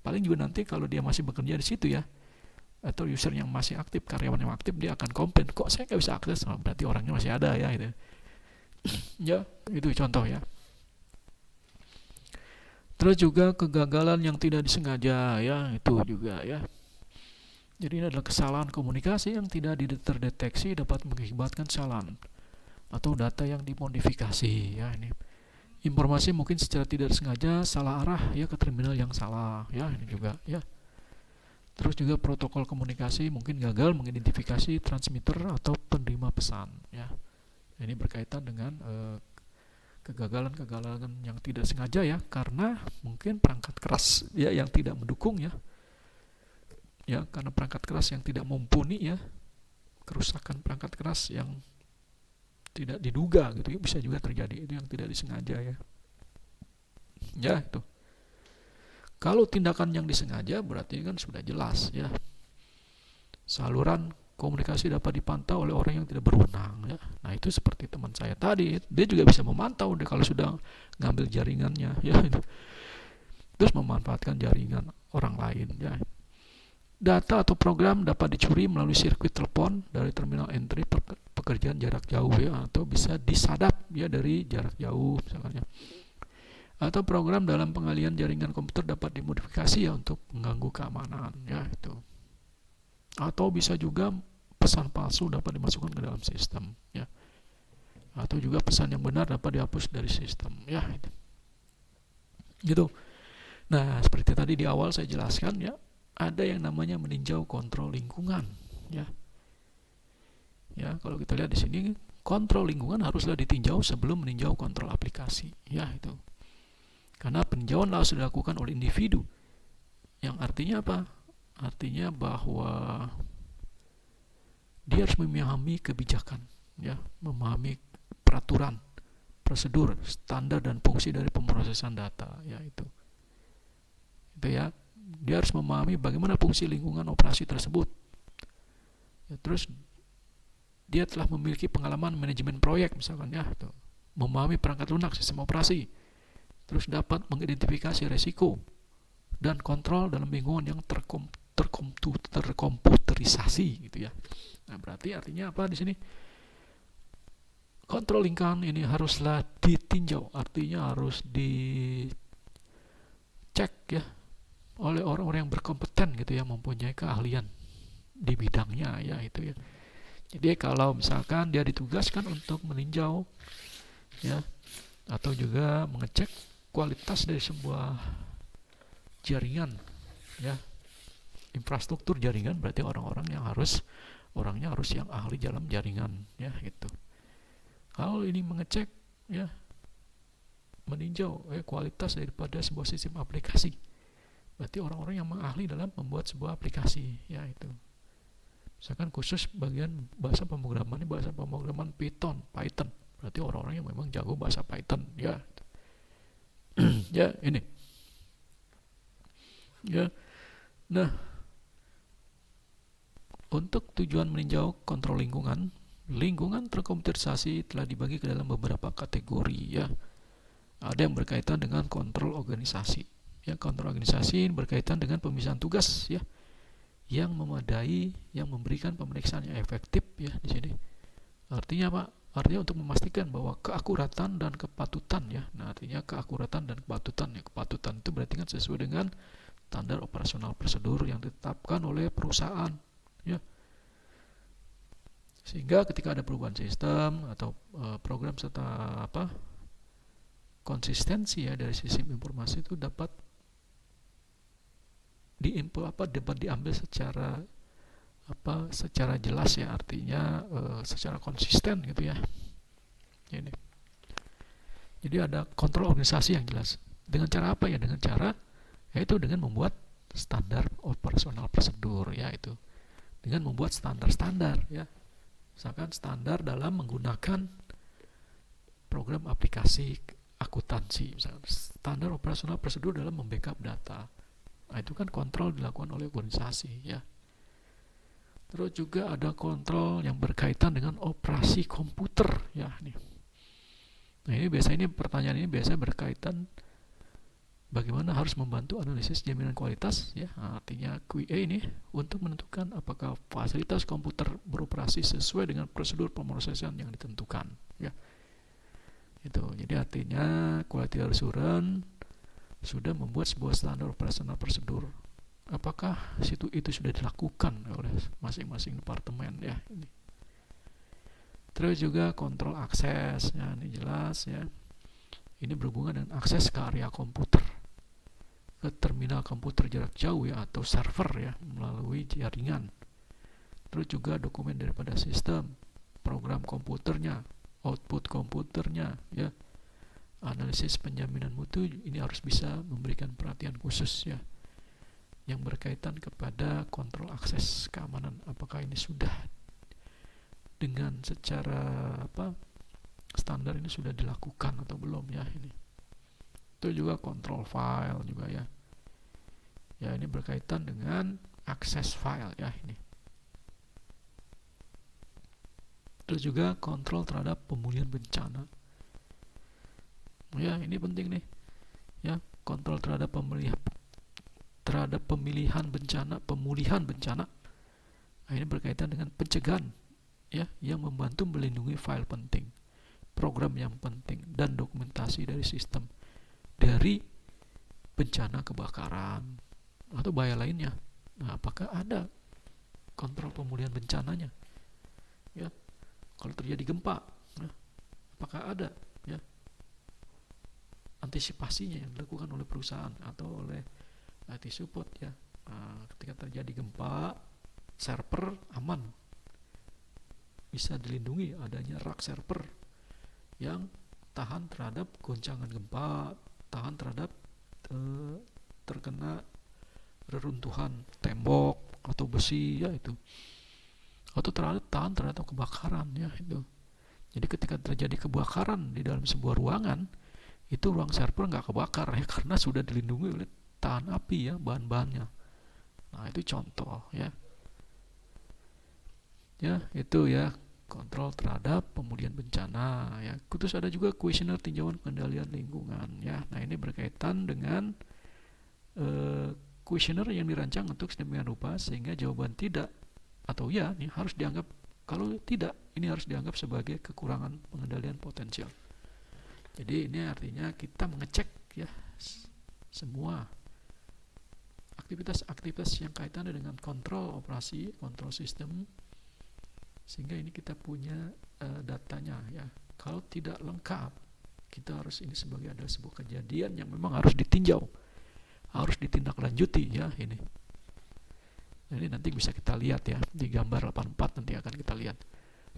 Paling juga nanti kalau dia masih bekerja di situ ya, atau user yang masih aktif, karyawan yang aktif, dia akan komplain, kok saya nggak bisa akses. Nah, berarti orangnya masih ada ya gitu. Ya itu contoh ya. Terus juga kegagalan yang tidak disengaja ya, itu juga ya. Jadi ini adalah kesalahan komunikasi yang tidak terdeteksi dapat mengakibatkan kesalahan atau data yang dimodifikasi ya. Ini informasi mungkin secara tidak sengaja salah arah ya ke terminal yang salah ya, ini juga ya. Terus juga protokol komunikasi mungkin gagal mengidentifikasi transmitter atau penerima pesan ya. Ini berkaitan dengan kegagalan-kegagalan yang tidak sengaja ya, karena mungkin perangkat keras ya yang tidak mendukung ya. Ya, karena perangkat keras yang tidak mumpuni ya. Kerusakan perangkat keras yang tidak diduga gitu ya, bisa juga terjadi, itu yang tidak disengaja ya. Ya, itu. Kalau tindakan yang disengaja berarti kan sudah jelas ya. Saluran komunikasi dapat dipantau oleh orang yang tidak berwenang ya. Nah, itu seperti teman saya tadi, dia juga bisa memantau deh kalau sudah ngambil jaringannya ya. Terus memanfaatkan jaringan orang lain ya. Data atau program dapat dicuri melalui sirkuit telepon dari terminal entry pekerjaan jarak jauh ya, atau bisa disadap ya dari jarak jauh misalnya. Atau program dalam pengalihan jaringan komputer dapat dimodifikasi ya untuk mengganggu keamanan ya itu. Atau bisa juga pesan palsu dapat dimasukkan ke dalam sistem ya. Atau juga pesan yang benar dapat dihapus dari sistem ya itu. Gitu. Nah, seperti tadi di awal saya jelaskan ya, ada yang namanya meninjau kontrol lingkungan ya. Ya, kalau kita lihat di sini, kontrol lingkungan haruslah ditinjau sebelum meninjau kontrol aplikasi ya itu. Karena peninjauan harus dilakukan oleh individu. Yang artinya apa? Artinya bahwa dia harus memahami kebijakan ya, memahami peraturan, prosedur, standar dan fungsi dari pemrosesan data ya itu. Itu ya. Dia harus memahami bagaimana fungsi lingkungan operasi tersebut ya, terus dia telah memiliki pengalaman manajemen proyek misalkan ya itu. Memahami perangkat lunak sistem operasi, terus dapat mengidentifikasi resiko dan kontrol dalam lingkungan yang terkomputerisasi gitu ya. Nah, berarti artinya apa di sini? Kontrol lingkungan ini haruslah ditinjau, artinya harus dicek ya oleh orang-orang yang berkompeten gitu ya, mempunyai keahlian di bidangnya ya itu ya. Jadi kalau misalkan dia ditugaskan untuk meninjau ya, atau juga mengecek kualitas dari sebuah jaringan ya, infrastruktur jaringan, berarti orangnya harus yang ahli dalam jaringan ya gitu. Kalau ini mengecek ya, meninjau kualitas daripada sebuah sistem aplikasi, berarti orang-orang yang ahli dalam membuat sebuah aplikasi ya itu. Misalkan khusus bagian bahasa pemrograman Python, berarti orang-orang yang memang jago bahasa Python ya. Ya ini ya. Nah, untuk tujuan meninjau kontrol lingkungan terkomputerisasi telah dibagi ke dalam beberapa kategori ya. Ada yang berkaitan dengan kontrol organisasi ya. Kontrol organisasi berkaitan dengan pemisahan tugas ya, yang memadai, yang memberikan pemeriksaan yang efektif ya di sini. Artinya apa? Artinya untuk memastikan bahwa keakuratan dan kepatutan ya. Nah, artinya keakuratan dan kepatutan ya. Kepatutan itu berarti kan sesuai dengan standar operasional prosedur yang ditetapkan oleh perusahaan ya. Sehingga ketika ada perubahan sistem atau program serta konsistensi ya dari sistem informasi itu dapat diambil secara jelas ya, artinya secara konsisten gitu ya. Ini. Jadi ada kontrol organisasi yang jelas. Dengan cara apa ya? Dengan cara yaitu dengan membuat standar operasional prosedur ya itu. Dengan membuat standar-standar ya. Misalkan standar dalam menggunakan program aplikasi akuntansi, misalkan standar operasional prosedur dalam membackup data. Nah, itu kan kontrol dilakukan oleh organisasi ya. Terus juga ada kontrol yang berkaitan dengan operasi komputer ya nih. Nah, ini biasanya pertanyaan ini biasa berkaitan bagaimana harus membantu analisis jaminan kualitas ya, artinya QA ini untuk menentukan apakah fasilitas komputer beroperasi sesuai dengan prosedur pemrosesan yang ditentukan ya. Itu jadi artinya quality assurance sudah membuat sebuah standar operasional prosedur, apakah itu sudah dilakukan oleh masing-masing departemen ya ini. Terus juga kontrol akses ya, ini jelas ya, ini berhubungan dengan akses ke area komputer, ke terminal komputer jarak jauh ya, atau server ya, melalui jaringan. Terus juga dokumen daripada sistem, program komputernya, output komputernya ya, analisis penjaminan mutu ini harus bisa memberikan perhatian khusus ya, yang berkaitan kepada kontrol akses keamanan, apakah ini sudah dengan secara standar ini sudah dilakukan atau belum ya ini. Itu juga kontrol file juga ya. Ya ini berkaitan dengan akses file ya ini. Terus juga kontrol terhadap pemulihan bencana. Ya ini penting nih. Ya kontrol terhadap pemulihan bencana. Nah, ini berkaitan dengan pencegahan ya, yang membantu melindungi file penting, program yang penting, dan dokumentasi dari sistem dari bencana kebakaran atau bahaya lainnya. Nah, apakah ada kontrol pemulihan bencananya? Ya, kalau terjadi gempa, nah, apakah ada ya antisipasinya yang dilakukan oleh perusahaan atau oleh IT support ya? Nah, ketika terjadi gempa, server aman, bisa dilindungi adanya rak server yang tahan terhadap goncangan gempa, tahan terhadap terkena reruntuhan tembok atau besi ya itu, atau tahan terhadap kebakaran ya itu. Jadi ketika terjadi kebakaran di dalam sebuah ruangan, itu ruang server nggak kebakar ya, karena sudah dilindungi oleh tahan api ya, bahan-bahannya. Nah itu contoh ya. Ya itu ya, kontrol terhadap pemulihan bencana ya. Terus ada juga kuesioner tinjauan pengendalian lingkungan ya. Nah ini berkaitan dengan kuesioner yang dirancang untuk sedemikian rupa sehingga jawaban tidak atau ya ini harus dianggap, kalau tidak ini harus dianggap sebagai kekurangan pengendalian potensial. Jadi ini artinya kita mengecek ya semua aktivitas-aktivitas yang kaitannya dengan kontrol operasi, kontrol sistem, sehingga ini kita punya datanya ya. Kalau tidak lengkap, kita harus ini sebagai adalah sebuah kejadian yang memang harus ditinjau, harus ditindaklanjuti ya ini. Jadi nanti bisa kita lihat ya di gambar 84, nanti akan kita lihat.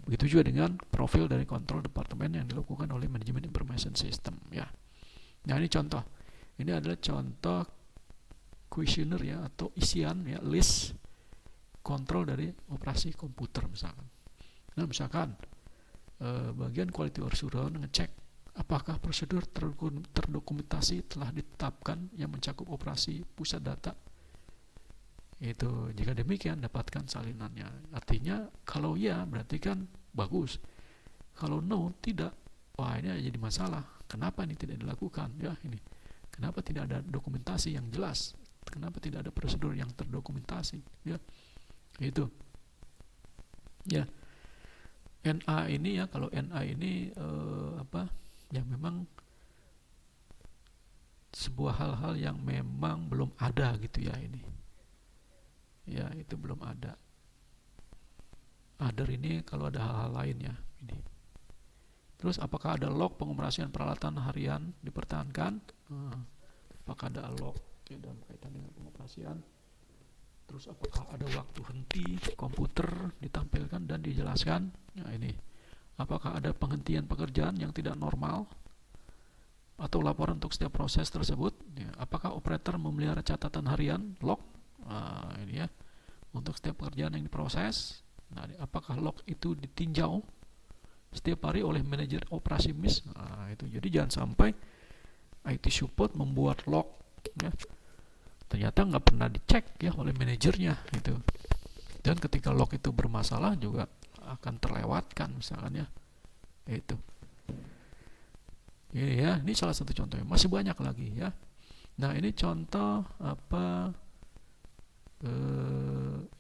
Begitu juga dengan profil dari kontrol departemen yang dilakukan oleh manajemen information system ya. Nah ini contoh, ini adalah contoh kuesioner ya, atau isian ya, list kontrol dari operasi komputer misalkan. Nah misalkan bagian quality assurance ngecek apakah prosedur terdokumentasi telah ditetapkan yang mencakup operasi pusat data. Itu jika demikian dapatkan salinannya. Artinya kalau ya berarti kan bagus, kalau no tidak, wah ini jadi masalah. Kenapa ini tidak dilakukan ya ini? Kenapa tidak ada dokumentasi yang jelas? Kenapa tidak ada prosedur yang terdokumentasi ya? Itu ya. NA ini ya, kalau NA ini yang memang sebuah hal-hal yang memang belum ada gitu ya ini ya, itu belum ada. Other ini kalau ada hal-hal lain ya ini. Terus apakah ada log pengoperasian peralatan harian dipertahankan? Apakah ada log ya, dalam kaitan dengan pengoperasian? Terus apakah ada waktu henti komputer ditampilkan dan dijelaskan? Nah ini, apakah ada penghentian pekerjaan yang tidak normal atau laporan untuk setiap proses tersebut? Ya, apakah operator memelihara catatan harian log? Nah ini ya, untuk setiap pekerjaan yang diproses. Nah, apakah log itu ditinjau setiap hari oleh manajer operasi MIS? Nah itu, jadi jangan sampai IT support membuat log ya, ternyata nggak pernah dicek ya oleh manajernya gitu, dan ketika log itu bermasalah juga akan terlewatkan misalkan ya itu. Ini ya, ini salah satu contohnya, masih banyak lagi ya. Nah, ini contoh apa,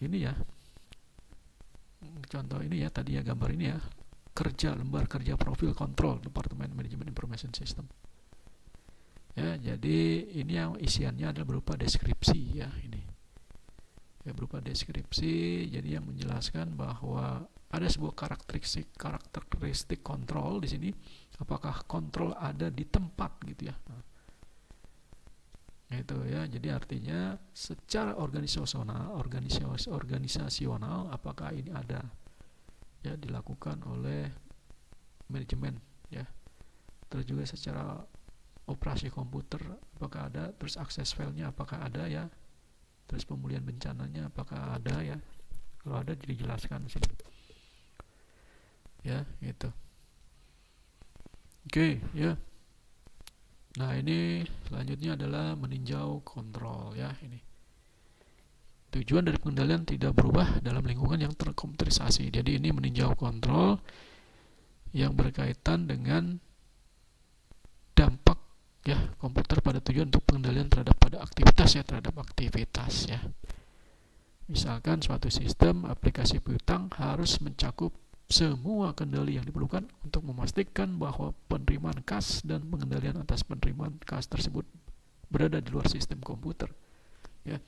ini ya, contoh ini ya, tadi ya gambar ini ya, lembar kerja profil kontrol Departemen Manajemen Information System. Ya, jadi ini yang isiannya adalah berupa deskripsi ya, ini ya, berupa deskripsi. Jadi yang menjelaskan bahwa ada sebuah karakteristik kontrol di sini. Apakah kontrol ada di tempat gitu ya? Nah, itu ya. Jadi artinya secara organisasional apakah ini ada ya, dilakukan oleh manajemen ya. Terus juga secara operasi komputer apakah ada, terus akses filenya apakah ada ya, terus pemulihan bencananya apakah ada ya. Kalau ada jadi jelaskan di sini ya, gitu. Oke ya. Nah, ini selanjutnya adalah meninjau kontrol ya. Ini tujuan dari pengendalian tidak berubah dalam lingkungan yang terkomputerisasi. Jadi ini meninjau kontrol yang berkaitan dengan dampak ya komputer pada tujuan untuk pengendalian terhadap aktivitas ya. Misalkan suatu sistem aplikasi piutang harus mencakup semua kendali yang diperlukan untuk memastikan bahwa penerimaan kas dan pengendalian atas penerimaan kas tersebut berada di luar sistem komputer ya.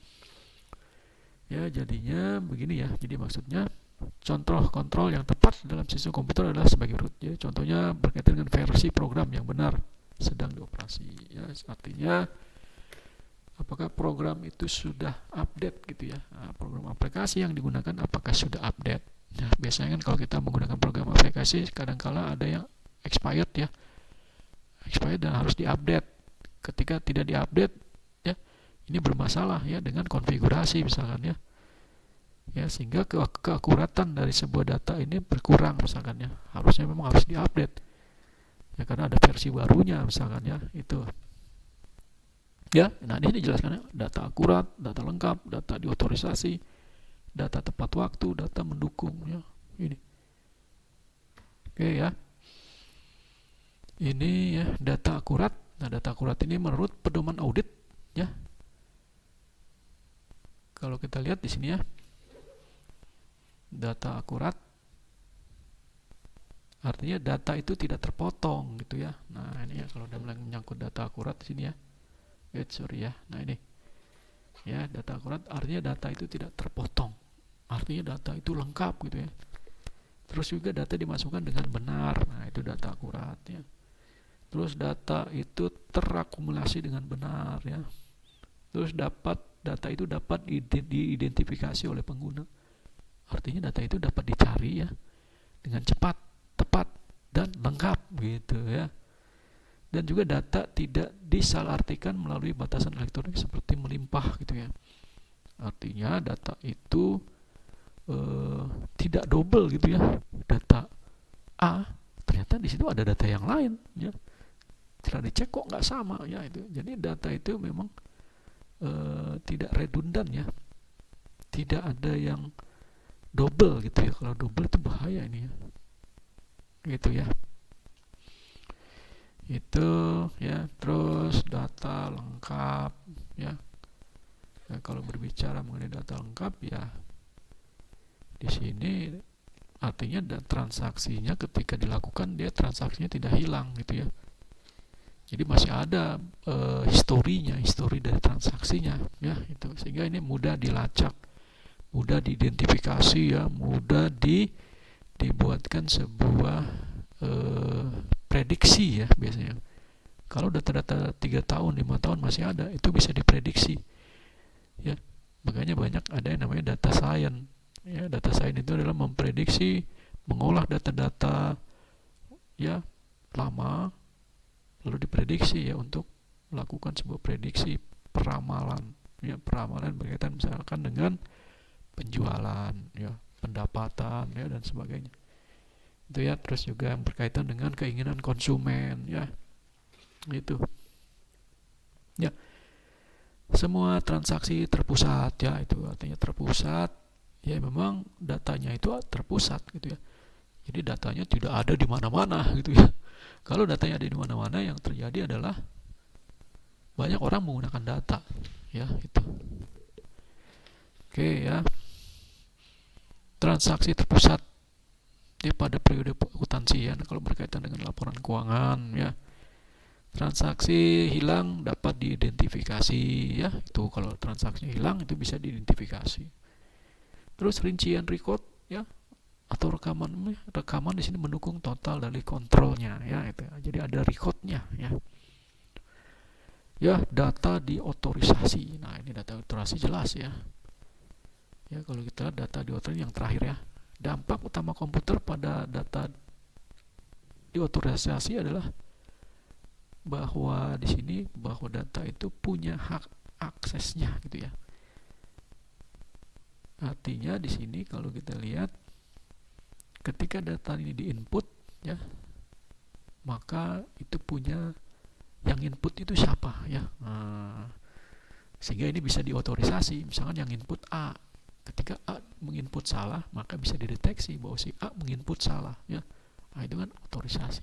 Ya, jadinya begini ya. Jadi maksudnya contoh kontrol yang tepat dalam sistem komputer adalah sebagai berikut. Jadi contohnya berkaitan dengan versi program yang benar sedang dioperasi ya. Artinya apakah program itu sudah update gitu ya. Nah, program aplikasi yang digunakan apakah sudah update. Nah, biasanya kan kalau kita menggunakan program aplikasi kadangkala ada yang expired ya. Expired dan harus diupdate. Ketika tidak diupdate ya, ini bermasalah ya dengan konfigurasi misalkan ya. Ya, sehingga keakuratan dari sebuah data ini berkurang misalkan ya. Harusnya memang harus diupdate. Ya, karena ada versi barunya misalkan ya, itu. Ya, nah ini dijelaskan ya, data akurat, data lengkap, data diotorisasi, data tepat waktu, data mendukung ya. Ini. Oke ya. Ini ya data akurat. Nah, data akurat ini menurut pedoman audit ya. Kalau kita lihat di sini ya. Data akurat artinya data itu tidak terpotong gitu ya. Nah, ini ya kalau udah menyangkut data akurat di sini ya. Sorry ya. Nah, ini. Ya, data akurat artinya data itu tidak terpotong. Artinya data itu lengkap gitu ya. Terus juga data dimasukkan dengan benar. Nah, itu data akurat ya. Terus data itu terakumulasi dengan benar ya. Terus data itu dapat diidentifikasi oleh pengguna. Artinya data itu dapat dicari ya dengan cepat, tepat, dan lengkap gitu ya. Dan juga data tidak disalahartikan melalui batasan elektronik seperti melimpah gitu ya. Artinya data itu tidak double gitu ya. Data A ternyata di situ ada data yang lain ya. Setelah dicek kok nggak sama ya itu. Jadi data itu memang tidak redundan ya. Tidak ada yang double gitu ya. Kalau double itu bahaya ini ya. Gitu ya. Itu ya. Terus data lengkap ya. Nah, kalau berbicara mengenai data lengkap ya, di sini artinya transaksinya ketika dilakukan dia transaksinya tidak hilang gitu ya. Jadi masih ada histori dari transaksinya ya itu, sehingga ini mudah dilacak, mudah diidentifikasi ya, mudah dibuatkan sebuah prediksi ya biasanya. Kalau data-data 3 tahun, 5 tahun masih ada, itu bisa diprediksi ya. Makanya banyak ada yang namanya data science ya. Data science itu adalah memprediksi, mengolah data-data ya lama lalu diprediksi ya untuk melakukan sebuah prediksi peramalan ya. Peramalan berkaitan misalkan dengan penjualan ya, pendapatan ya, dan sebagainya itu ya. Terus juga yang berkaitan dengan keinginan konsumen ya, itu ya. Semua transaksi terpusat ya, itu artinya terpusat ya, memang datanya itu terpusat gitu ya. Jadi datanya tidak ada di mana-mana gitu ya. Kalau datanya ada di mana-mana, yang terjadi adalah banyak orang menggunakan data, ya itu. Oke ya, transaksi terpusat ya pada periode akuntansi ya. Kalau berkaitan dengan laporan keuangan ya, transaksi hilang dapat diidentifikasi ya. Itu kalau transaksi hilang itu bisa diidentifikasi. Terus rincian record ya, atau rekaman di sini mendukung total dari kontrolnya ya itu. Jadi ada recordnya ya. Ya, data diotorisasi. Nah, ini data otorisasi jelas ya. Ya, kalau kita lihat data diotorisasi yang terakhir ya. Dampak utama komputer pada data diotorisasi adalah bahwa di sini bahwa data itu punya hak aksesnya gitu ya. Artinya di sini kalau kita lihat ketika data ini diinput ya, maka itu punya yang input itu siapa ya. Sehingga ini bisa diotorisasi. Misalkan yang input A, ketika A menginput salah, maka bisa dideteksi bahwa si A menginput salah ya. Nah, itu kan otorisasi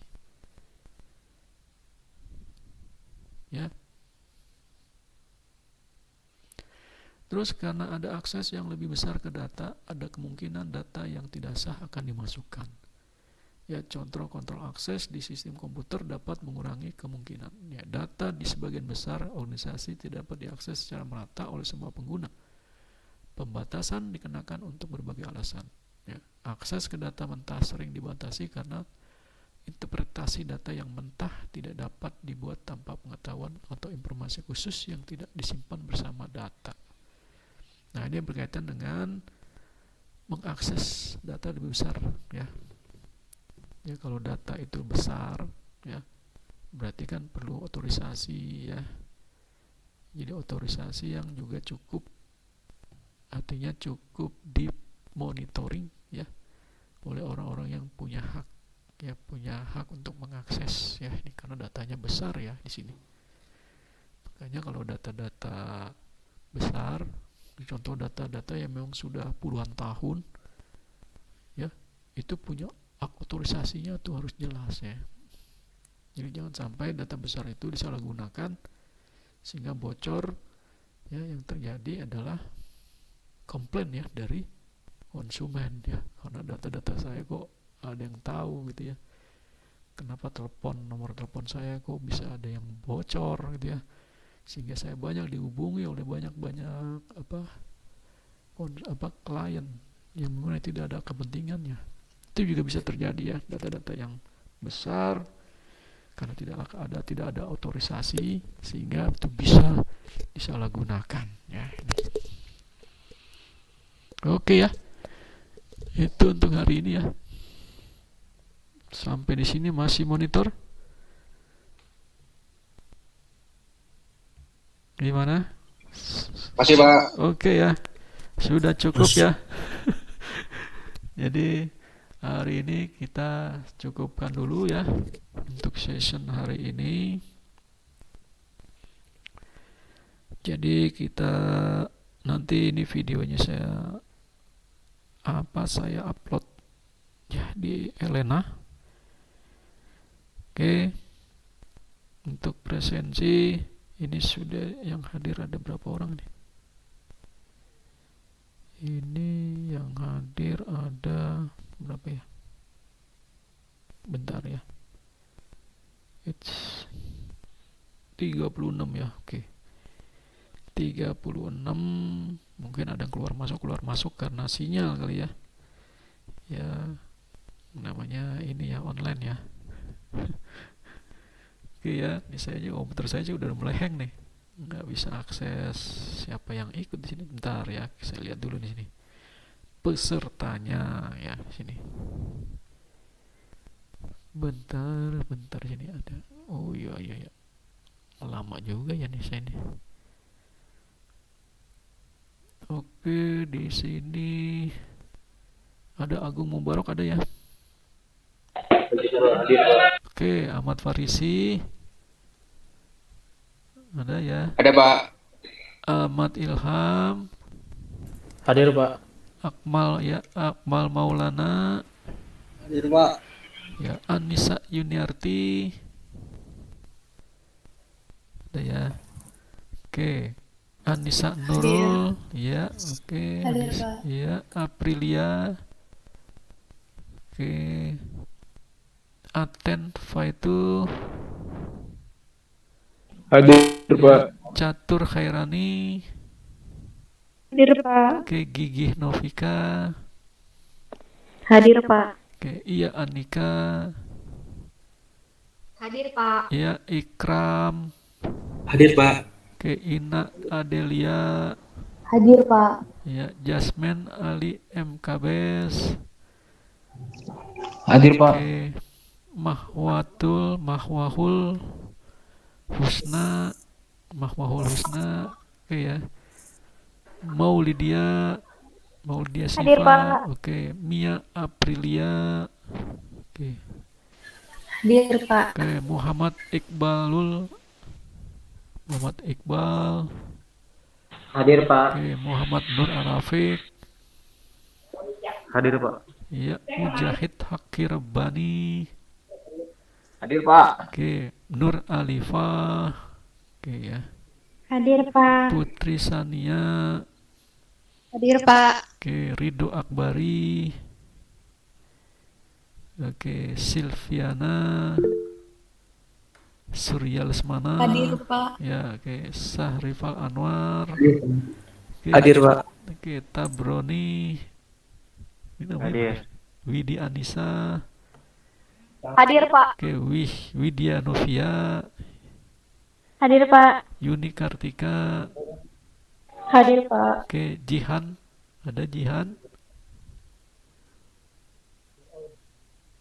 ya. Terus karena ada akses yang lebih besar ke data, ada kemungkinan data yang tidak sah akan dimasukkan. Ya, contoh kontrol akses di sistem komputer dapat mengurangi kemungkinan. Ya, data di sebagian besar organisasi tidak dapat diakses secara merata oleh semua pengguna. Pembatasan dikenakan untuk berbagai alasan. Ya, akses ke data mentah sering dibatasi karena interpretasi data yang mentah tidak dapat dibuat tanpa pengetahuan atau informasi khusus yang tidak disimpan bersama data. Nah, ini berkaitan dengan mengakses data lebih besar ya. Ya, kalau data itu besar ya, berarti kan perlu otorisasi ya. Jadi otorisasi yang juga cukup, artinya cukup dimonitoring ya oleh orang-orang yang punya hak ya, punya hak untuk mengakses ya. Ini karena datanya besar ya di sini. Makanya kalau data-data besar, contoh data-data yang memang sudah puluhan tahun ya, itu punya hak otorisasinya tuh harus jelas ya. Jadi jangan sampai data besar itu disalahgunakan sehingga bocor ya. Yang terjadi adalah komplain ya dari konsumen ya, karena data-data saya kok ada yang tahu gitu ya, kenapa nomor telepon saya kok bisa ada yang bocor gitu ya, sehingga saya banyak dihubungi oleh banyak klien yang memang tidak ada kepentingannya. Itu juga bisa terjadi ya, data-data yang besar karena tidak ada otorisasi sehingga itu bisa disalahgunakan ya. Oke ya, itu untuk hari ini ya. Sampai di sini masih monitor? Gimana? Masih Pak. Oke ya, sudah cukup ya. Jadi hari ini kita cukupkan dulu ya untuk session hari ini. Jadi kita nanti ini videonya saya upload ya di Elena. Oke. Untuk presensi ini sudah yang hadir ada berapa orang nih? Ini yang hadir ada berapa ya? Bentar ya. It's 36 ya. Oke. 36, mungkin ada yang keluar masuk karena sinyal kali ya. Ya, namanya ini ya online ya. Oke ya, ini komputer saya udah mulai hang nih. Nggak bisa akses siapa yang ikut di sini. Bentar ya, saya lihat dulu di sini. Pesertanya ya di sini. Bentar sini ada. Oh iya. Lama juga ya nih saya nih. Oke, di sini ada Agung Mubarok ada ya. Oke, Ahmad Farisi ada ya. Ada Pak. Ahmad Ilham Hadir Pak. Akmal Maulana Hadir Pak. ya. Anissa Yuniarti ada ya. Oke. Anissa Nurul, ya, oke. Hadir, Anissa, Pak. ya. Aprilia, oke. Aten Faitu, Hadir, Pak. Catur Khairani, Hadir, Pak. oke. Gigih Novika, Hadir, Pak. oke. Iya Anika, Hadir, Pak. iya Ikram, Hadir Pak. oke. Ina Adelia, Hadir, Pak. ya. Jasmine Ali MKBS, Hadir, Pak. oke. Mahwahul Husna, oke ya. Maulidia Hadir, Siva, Pak. oke. Mia Aprilia, oke. Hadir, Pak. Oke, Muhammad Iqbal, Hadir, Pak. oke. Muhammad Nur Arafiq, Hadir, Pak. ya. Mujahid Hakir Bani, Hadir, Pak. oke. Nur Alifa, oke ya. Hadir, Pak. Putri Sania, Hadir, Pak. oke. Ridho Akbari, oke. Silviana, Surya Lesmana, Hadir, Pak. ya, oke. Sahrifal Anwar, oke. Hadir, Pak. Oke. Tabroni, ini namanya Hadir. apa? Widi Anissa, Hadir, Pak. oke. Widya Novia, Hadir, Pak. Yuni Kartika, Hadir, Pak. oke. Jihan, ada Jihan,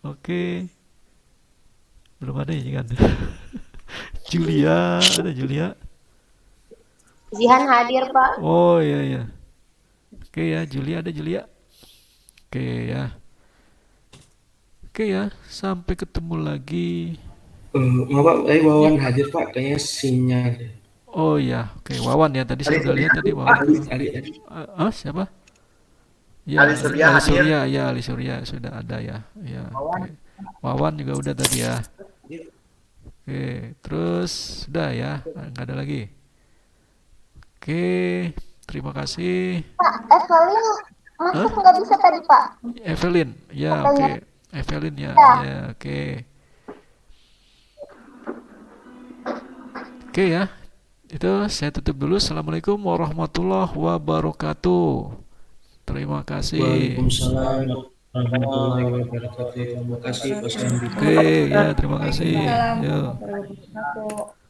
oke. Belum ada ya Jihan. Julia, ada Julia. Zihan hadir, Pak. Oh iya ya. Oke ya, Julia, ada Julia. Oke ya. Oke ya, sampai ketemu lagi. Maaf Pak, saya Wawan hadir Pak, kayaknya sinyal. Oh ya, oke. Wawan ya, tadi saya udah lihat tadi Wawan. Siapa? Ya, Ali Surya Ali hadir. Surya, ya Ali Surya sudah ada ya. Ya. Oke. Wawan juga udah tadi ya. Oke, terus sudah ya, nggak ada lagi. Oke, terima kasih. Pak, Evelyn masuk nggak bisa tadi, Pak. Evelyn, ya oke. Evelyn ya, ya oke. Oke ya, itu saya tutup dulu. Assalamualaikum warahmatullahi wabarakatuh. Terima kasih. Waalaikumsalam warahmatullahi wabarakatuh. Terima kasih Pak Sandi. Oke, ya terima kasih. Waalaikumsalam Yuk. warahmatullahi wabarakatuh.